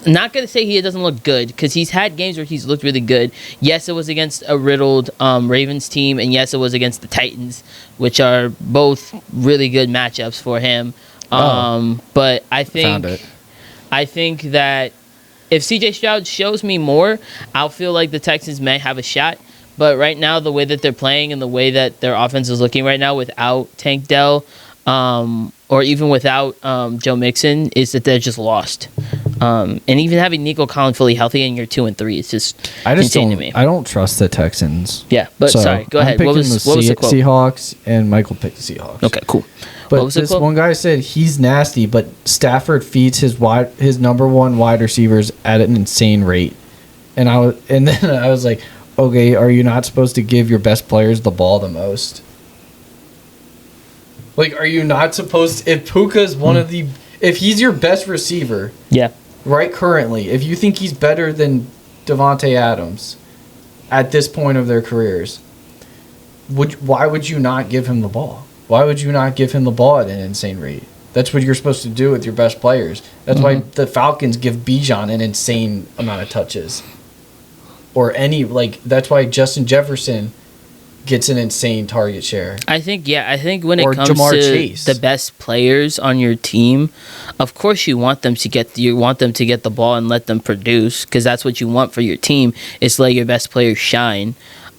going to say he doesn't look good because he's had games where he's looked really good. Yes, it was against a riddled Ravens team, and yes, it was against the Titans, which are both really good matchups for him. But I Found think it. that if CJ Stroud shows me more, I'll feel like the Texans may have a shot. But right now, the way that they're playing and the way that their offense is looking right now without Tank Dell or even without Joe Mixon is that they're just lost. And even having Nico Collins fully healthy in year 2 and 3 is just I just insane don't. to me. I don't trust the Texans. Yeah, but So, sorry, go I'm ahead. What picking was the quote? Seahawks, and Michael picked the Seahawks. Okay, cool. But what was the this quote? one guy said he's nasty, but Stafford feeds his number one wide receivers at an insane rate. And then I was like, okay, are you not supposed to give your best players the ball the most? Like, are you not supposed to, if Puka's if he's your best receiver Yeah. right currently, if you think he's better than Devontae Adams at this point of their careers, why would you not give him the ball? Why would you not give him the ball at an insane rate? That's what you're supposed to do with your best players. That's why the Falcons give Bijan an insane amount of touches. Or that's why Justin Jefferson gets an insane target share. I think when it Or comes Jamar to Chase. the best players on your team, of course you want them to get the ball and let them produce because that's what you want for your team is let your best players shine.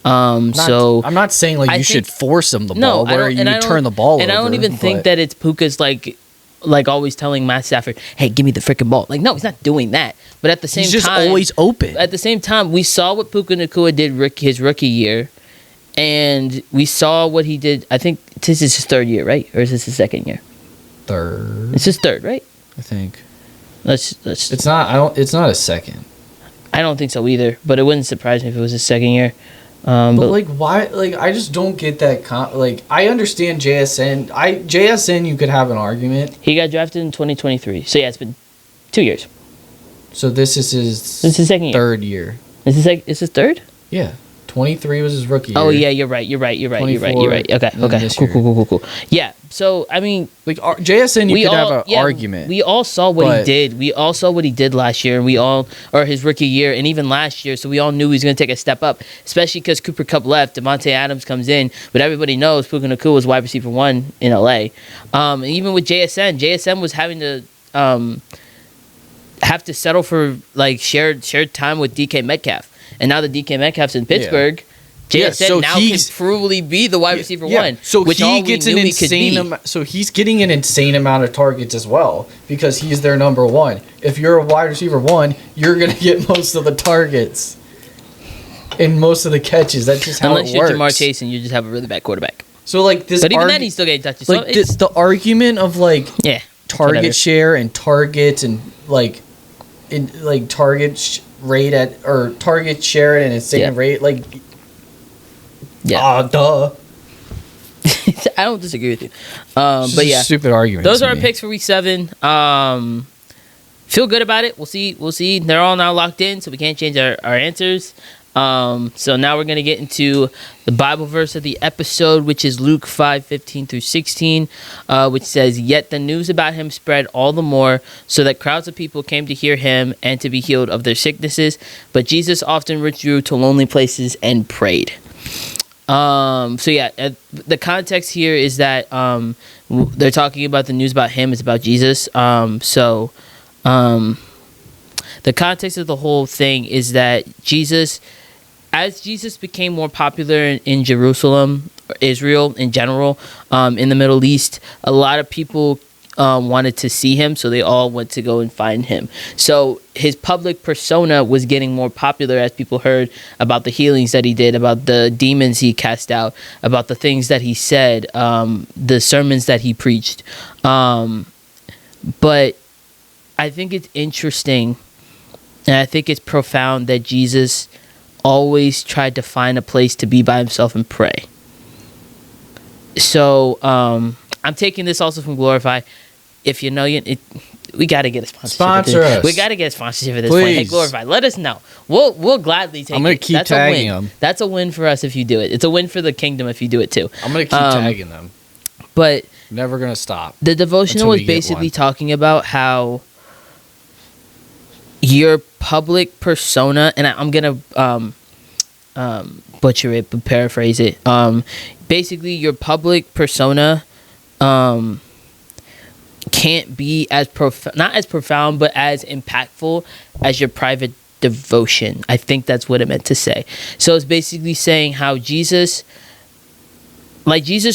I'm not saying I you should think- force them the No, ball I where don't, and I you don't- turn the ball and over. I don't even think but- that it's Puka's like always telling Matt Stafford, "Hey, give me the freaking ball." Like, no, he's not doing that. But at the same he's just time, always open. At the same time, we saw what Puka Nacua did his rookie year, and we saw what he did. I think this is his third year, right? Or is this his second year? Third, It's his third, right? I think. Let's. It's not. It's not a second. I don't think so either, but it wouldn't surprise me if it was his second year. But like, why? Like, I just don't get that. Like, I understand JSN. JSN, you could have an argument. He got drafted in 2023, so yeah, it's been 2 years. So this is This is his second year. third year. Is his third? Yeah, 23 was his rookie year. Oh yeah, you're right. You're right. 24, Okay. and then Okay. this Cool. year. Cool. Yeah. So I mean, Like JSN, you could have an argument. We all saw what he but- did. We all saw what he did last year, and or his rookie year, and even last year. So we all knew he was going to take a step up, especially because Cooper Kupp left, Devontae Adams comes in, but everybody knows Puka Nacua was wide receiver 1 in LA. And even with JSN was having to have to settle for like shared time with DK Metcalf, and now that DK Metcalf's in Pittsburgh. Yeah, JSN so now can he's- truly be the wide receiver 1. So which he all gets we an knew he could insane be. amount. So he's getting an insane amount of targets as well because he's their number 1. If you're a wide receiver 1, you're gonna get most of the targets and most of the catches. That's just how Unless it you're works. Jamar Chase and you just have a really bad quarterback. So like this, But even then, he's still getting touches. So like it's, the argument of like yeah, target Whatever. share and targets and like rate at or target share it and its second Yeah. rate like Yeah. duh. I don't disagree with you. It's But just a yeah, stupid argument. those to are our me. picks for week 7. Feel good about it. We'll see. They're all now locked in, so we can't change our answers. So now we're gonna get into the Bible verse of the episode, which is Luke 5:15 through 16, which says, "Yet the news about him spread all the more, so that crowds of people came to hear him and to be healed of their sicknesses. But Jesus often withdrew to lonely places and prayed." The context here is that they're talking about the news about him. It's about Jesus. The context of the whole thing is that as Jesus became more popular in Jerusalem, or Israel in general, in the Middle East, a lot of people wanted to see him, so they all went to go and find him. So his public persona was getting more popular as people heard about the healings that he did, about the demons he cast out, about the things that he said, the sermons that he preached. But I think it's interesting, and I think it's profound that Jesus always tried to find a place to be by himself and pray. So I'm taking this also from Glorify. If you know we got to get a sponsorship. Sponsor us. We got to get a sponsorship at this point. Hey, Please. Glorify, let us know. We'll gladly take it. I'm gonna keep That's tagging a win. them. That's a win for us if you do it. It's a win for the kingdom if you do it too. I'm gonna keep tagging them. But Never gonna stop. the devotional Until was we get basically one. talking about how your public persona, and I'm gonna butcher it but paraphrase it. Basically, your public persona can't be as not as profound, but as impactful as your private devotion. I think that's what it meant to say. So it's basically saying how Jesus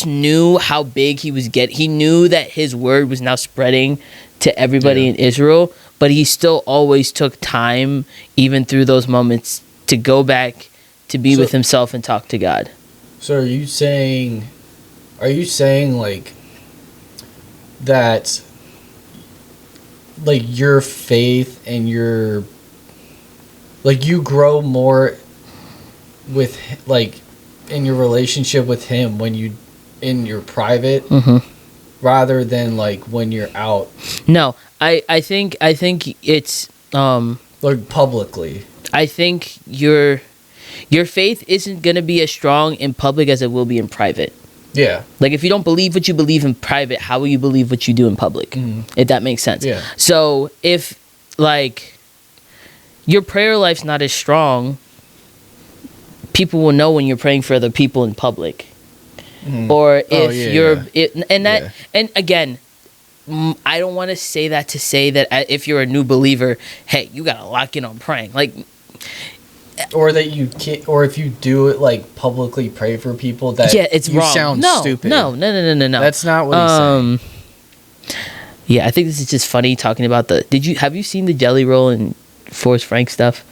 knew how big he was getting. He knew that his word was now spreading to everybody in Israel, but he still always took time, even through those moments, to go back to be with himself and talk to God. So are you saying like that like your faith and your like you grow more with like in your relationship with him when you in your private rather than like when you're out No, I think it's like publicly? I think your faith isn't going to be as strong in public as it will be in private. Yeah. Like, if you don't believe what you believe in private, how will you believe what you do in public? If that makes sense. Yeah. So if like your prayer life's not as strong, people will know when you're praying for other people in public. Or if and again, I don't want to say that to say that if you're a new believer, hey, you gotta lock in on praying. Like, or that you can't, or if you do it like publicly pray for people that it's you wrong. sound stupid. No. That's not what he's saying. Yeah, I think this is just funny talking about have you seen the Jelly Roll and Forrest Frank stuff?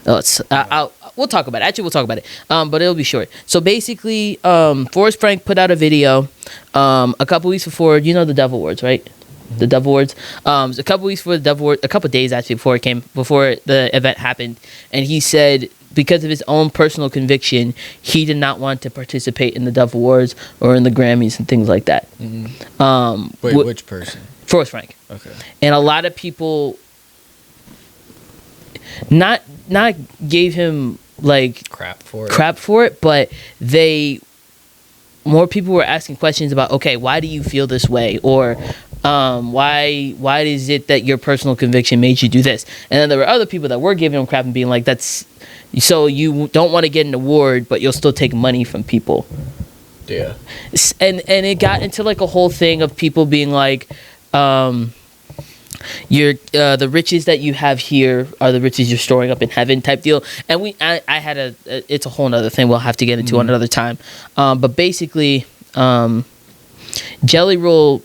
Oh, we'll talk about it. Actually, we'll talk about it. But it'll be short. So basically, Forrest Frank put out a video a couple weeks before, the Devil Awards, right? The Devil Awards. A couple weeks before the Devil Awards, a couple days actually before the event happened, and he said because of his own personal conviction, he did not want to participate in the Devil Awards or in the Grammys and things like that. Wait, which person? Forrest Frank. Okay. And a lot of people not gave him like Crap for it, but more people were asking questions about, okay, why do you feel this way, or why is it that your personal conviction made you do this? And then there were other people that were giving him crap and being like, that's so you don't want to get an award, but you'll still take money from people. Yeah. And it got into like a whole thing of people being like, the riches that you have here are the riches you're storing up in heaven type deal. And I had it's a whole nother thing we'll have to get into another time. But basically, Jelly Roll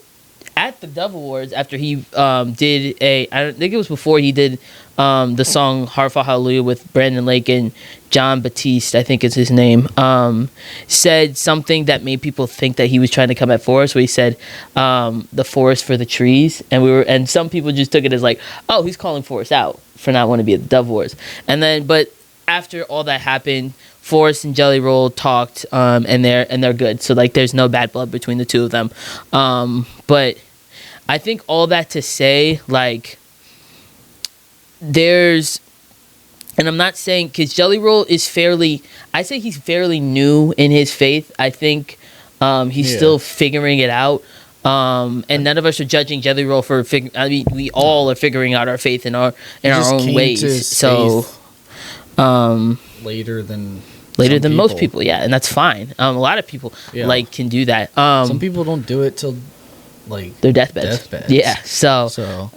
at the Dove Awards after he did I think it was before he did the song Heart for Hallelujah with Brandon Lake and John Batiste, I think is his name, said something that made people think that he was trying to come at Forrest, where he said the forest for the trees, and some people just took it as like, oh, he's calling Forrest out for not wanting to be at the Dove Awards. And then, but after all that happened, Forrest and Jelly Roll talked, and they're good. So like, there's no bad blood between the two of them. But I think all that to say, like, there's, and I'm not saying, because Jelly Roll is I say he's fairly new in his faith. I think he's still figuring it out. And none of us are judging Jelly Roll for we all are figuring out our faith in our own ways. So later than most people, yeah, and that's fine. A lot of people like can do that. Some people don't do it till like their deathbeds. Yeah. So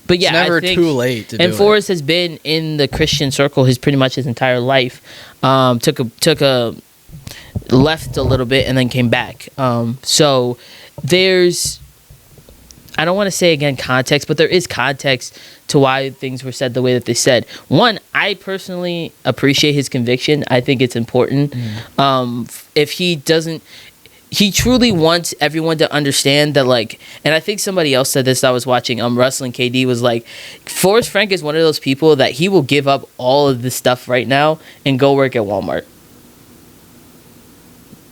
but yeah, it's never I think, too late to do it. And Forrest has been in the Christian circle pretty much his entire life. Took a left a little bit and then came back. So there's, I don't want to say again context, but there is context to why things were said the way that they said. One, I personally appreciate his conviction. I think it's important. If he doesn't, he truly wants everyone to understand that, like, and I think somebody else said this, I was watching Wrestling KD, was like, Forrest Frank is one of those people that he will give up all of this stuff right now and go work at Walmart.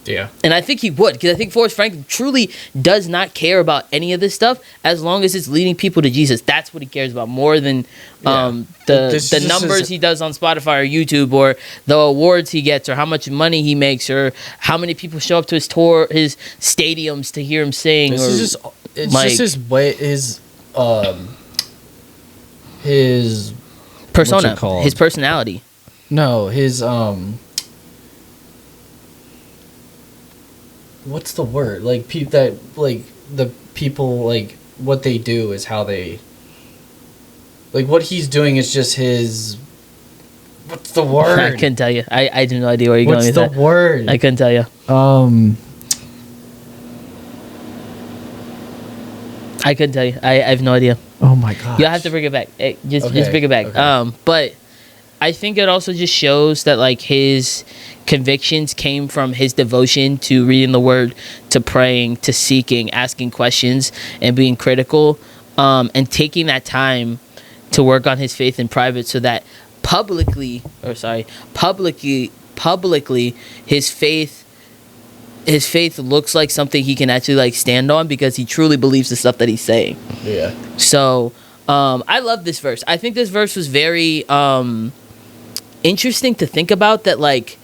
Yeah. And I think he would, because I think Forrest Frank truly does not care about any of this stuff as long as it's leading people to Jesus. That's what he cares about more than the numbers he does on Spotify or YouTube, or the awards he gets, or how much money he makes, or how many people show up to his tour, his stadiums to hear him sing. It's just his way, his persona, his personality. No, his what's the word? Like the people, like, what they do is how they, like, what he's doing is just his, what's the word? I couldn't tell you. I have no idea where you're going with that. What's the word? I couldn't tell you. I couldn't tell you. I have no idea. Oh my god. You'll have to bring it back. Just bring it back. Okay. But I think it also just shows that, like, his convictions came from his devotion to reading the word, to praying, to seeking, asking questions, and being critical, and taking that time to work on his faith in private, so that publicly his faith looks like something he can actually, like, stand on, because he truly believes the stuff that he's saying. Yeah. So I love this verse. I think this verse was very interesting to think about, that, like,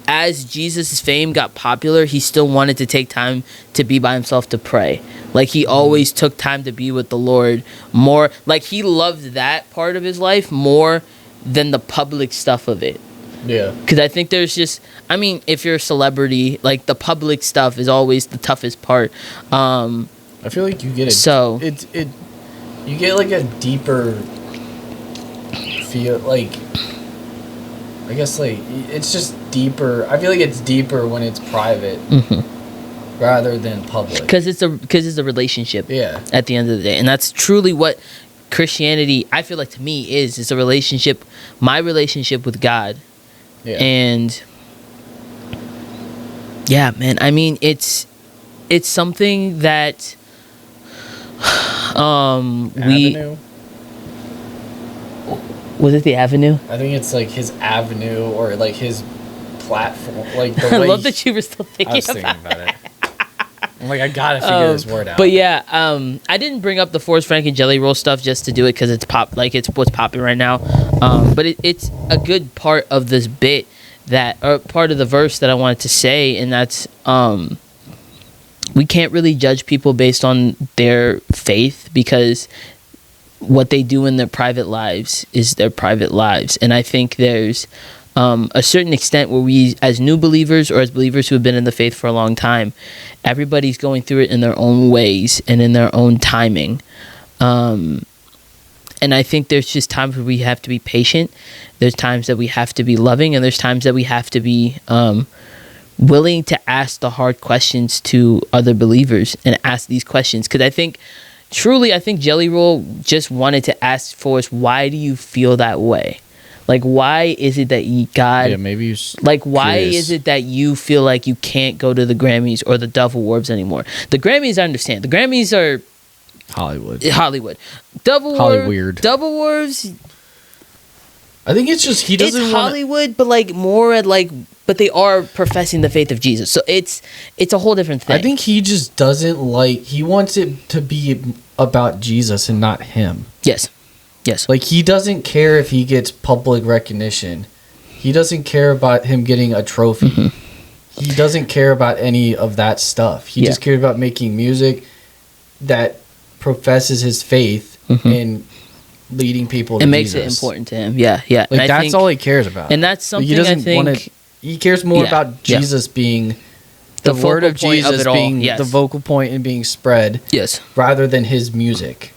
as Jesus' fame got popular, he still wanted to take time to be by himself to pray. Like, he always took time to be with the Lord more. Like, he loved that part of his life more than the public stuff of it. Yeah. Because I think there's just, I mean, if you're a celebrity, like, the public stuff is always the toughest part. I feel like you get it. So you get, like, a deeper feel, like, I guess, like, it's just deeper. I feel like it's deeper when it's private rather than public. Because it's a relationship. Yeah. At the end of the day, and that's truly what Christianity, I feel like, to me is a relationship, my relationship with God. Yeah. And yeah, man, I mean, it's something that Avenue? Was it the Avenue? I think it's, like, his avenue, or, like, his platform, like, the I way love that you were still I thinking was thinking about it. I'm like, I gotta figure this word out. But yeah, I didn't bring up the Forrest Frank and Jelly Roll stuff just to do it because it's what's popping right now. But it's a good part of this bit, or part of the verse that I wanted to say, and that's we can't really judge people based on their faith, because what they do in their private lives is their private lives. And I think there's a certain extent where we, as new believers or as believers who have been in the faith for a long time, everybody's going through it in their own ways and in their own timing. And I think there's just times where we have to be patient. There's times that we have to be loving, and there's times that we have to be willing to ask the hard questions to other believers and ask these questions. Because I think Jelly Roll just wanted to ask for us, why do you feel that way? Like, why is it that maybe you why is it that you feel like you can't go to the Grammys or the Dove Awards anymore? The Grammys, I understand. The Grammys are Hollywood. Dove Awards. I think it's just he doesn't It's want Hollywood, but like more at like, but they are professing the faith of Jesus, so it's a whole different thing. I think he just doesn't like. He wants it to be about Jesus and not him. Yes. Like, he doesn't care if he gets public recognition. He doesn't care about him getting a trophy. He doesn't care about any of that stuff. He just cared about making music that professes his faith and leading people to it makes Jesus. it important to him. Yeah. Like, And I that's think, all he cares about. and that's something he doesn't I think want to. He cares more about Jesus being the focal word of point of Jesus it all. being Yes. the vocal point and being spread, yes, rather than his music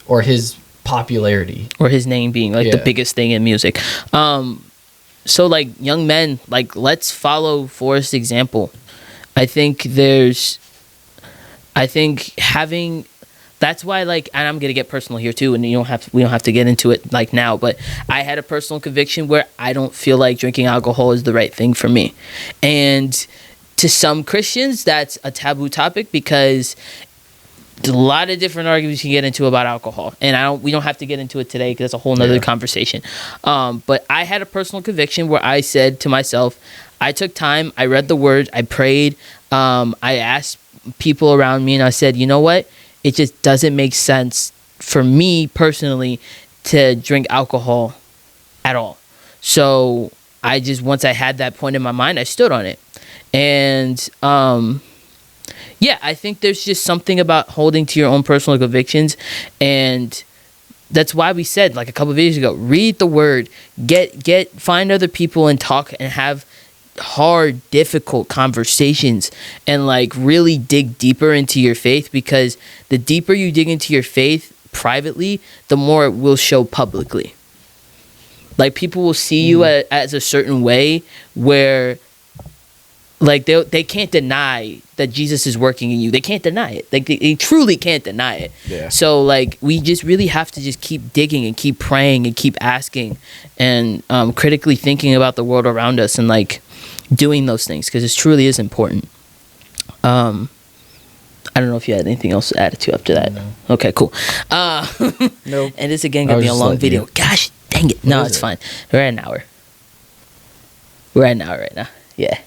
or his popularity. or his name being like the Yeah. biggest thing in music. So like, young men, like, let's follow Forrest's example. I think having, that's why, like, and I'm gonna get personal here too, and we don't have to get into it like now, but I had a personal conviction where I don't feel like drinking alcohol is the right thing for me. And to some Christians, that's a taboo topic, because there's a lot of different arguments you can get into about alcohol, and we don't have to get into it today because that's a whole nother conversation. But I had a personal conviction where I said to myself, I took time, I read the word, I prayed, I asked people around me, and I said, you know what? It just doesn't make sense for me personally to drink alcohol at all. So I just, once I had that point in my mind, I stood on it. And I think there's just something about holding to your own personal convictions, and that's why we said, like, a couple of videos ago, read the word, find other people and talk and have hard, difficult conversations, and like really dig deeper into your faith, because the deeper you dig into your faith privately, the more it will show publicly. Like, people will see you as a certain way where, like, they can't deny that Jesus is working in you. They can't deny it. Like, they truly can't deny it. Yeah. So, like, we just really have to just keep digging and keep praying and keep asking and critically thinking about the world around us and, like, doing those things, because it truly is important. I don't know if you had anything else to add to after that. No. Okay, cool. Nope. And this again gonna be a long video. Gosh dang it. No, it's fine. We're at an hour. Right now. Yeah.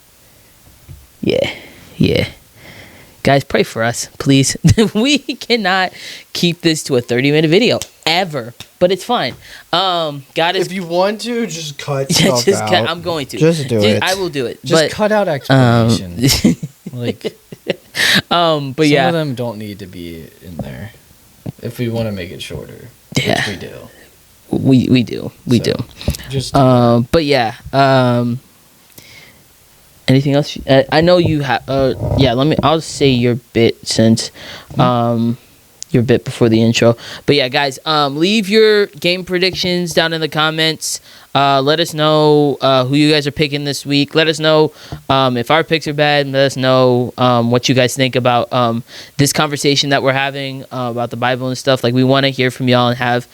Guys, pray for us, please. We cannot keep this to a 30-minute video ever, but it's fine. God is. If you want to, just cut Yeah, stuff out. I'm going to. Just do it. I will do it. Just but, cut out explanation. Like, but some yeah, of them don't need to be in there if we want to make it shorter. Yeah. Which we do. we do. Just But yeah. Anything else? I know you have. I'll say your bit since your bit before the intro. But yeah, guys, leave your game predictions down in the comments. Let us know who you guys are picking this week. Let us know if our picks are bad. Let us know what you guys think about this conversation that we're having about the Bible and stuff. Like, we want to hear from y'all and have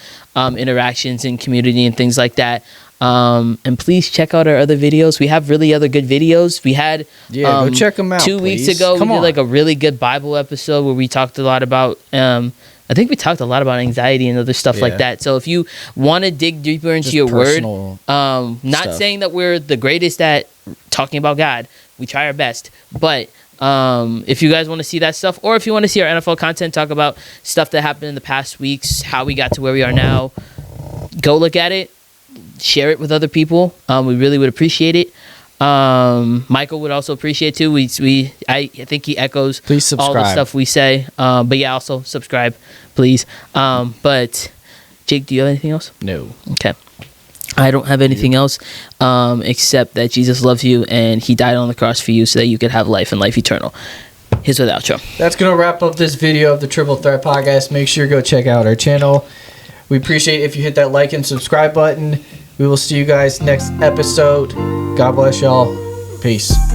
interactions in community and things like that. And please check out our other videos. We have really other good videos. We had go check them out. 2 weeks please. ago. Come we did on. like a really good Bible episode where we talked a lot about. I think we talked a lot about anxiety and other stuff like that. So if you want to dig deeper into Just your word, personal not stuff. saying that we're the greatest at talking about God. We try our best, but if you guys want to see that stuff, or if you want to see our NFL content, talk about stuff that happened in the past weeks, how we got to where we are now, go look at it. Share it with other people. We really would appreciate it. Michael would also appreciate it too. I think he echoes Please all the subscribe. stuff we say. But yeah, also subscribe, please. But Jake, do you have anything else? No. Okay. I don't have anything else except that Jesus loves you and he died on the cross for you so that you could have life and life eternal. Here's with the outro. That's going to wrap up this video of the Triple Threat Podcast. Make sure you go check out our channel. We appreciate it if you hit that like and subscribe button. We will see you guys next episode. God bless y'all. Peace.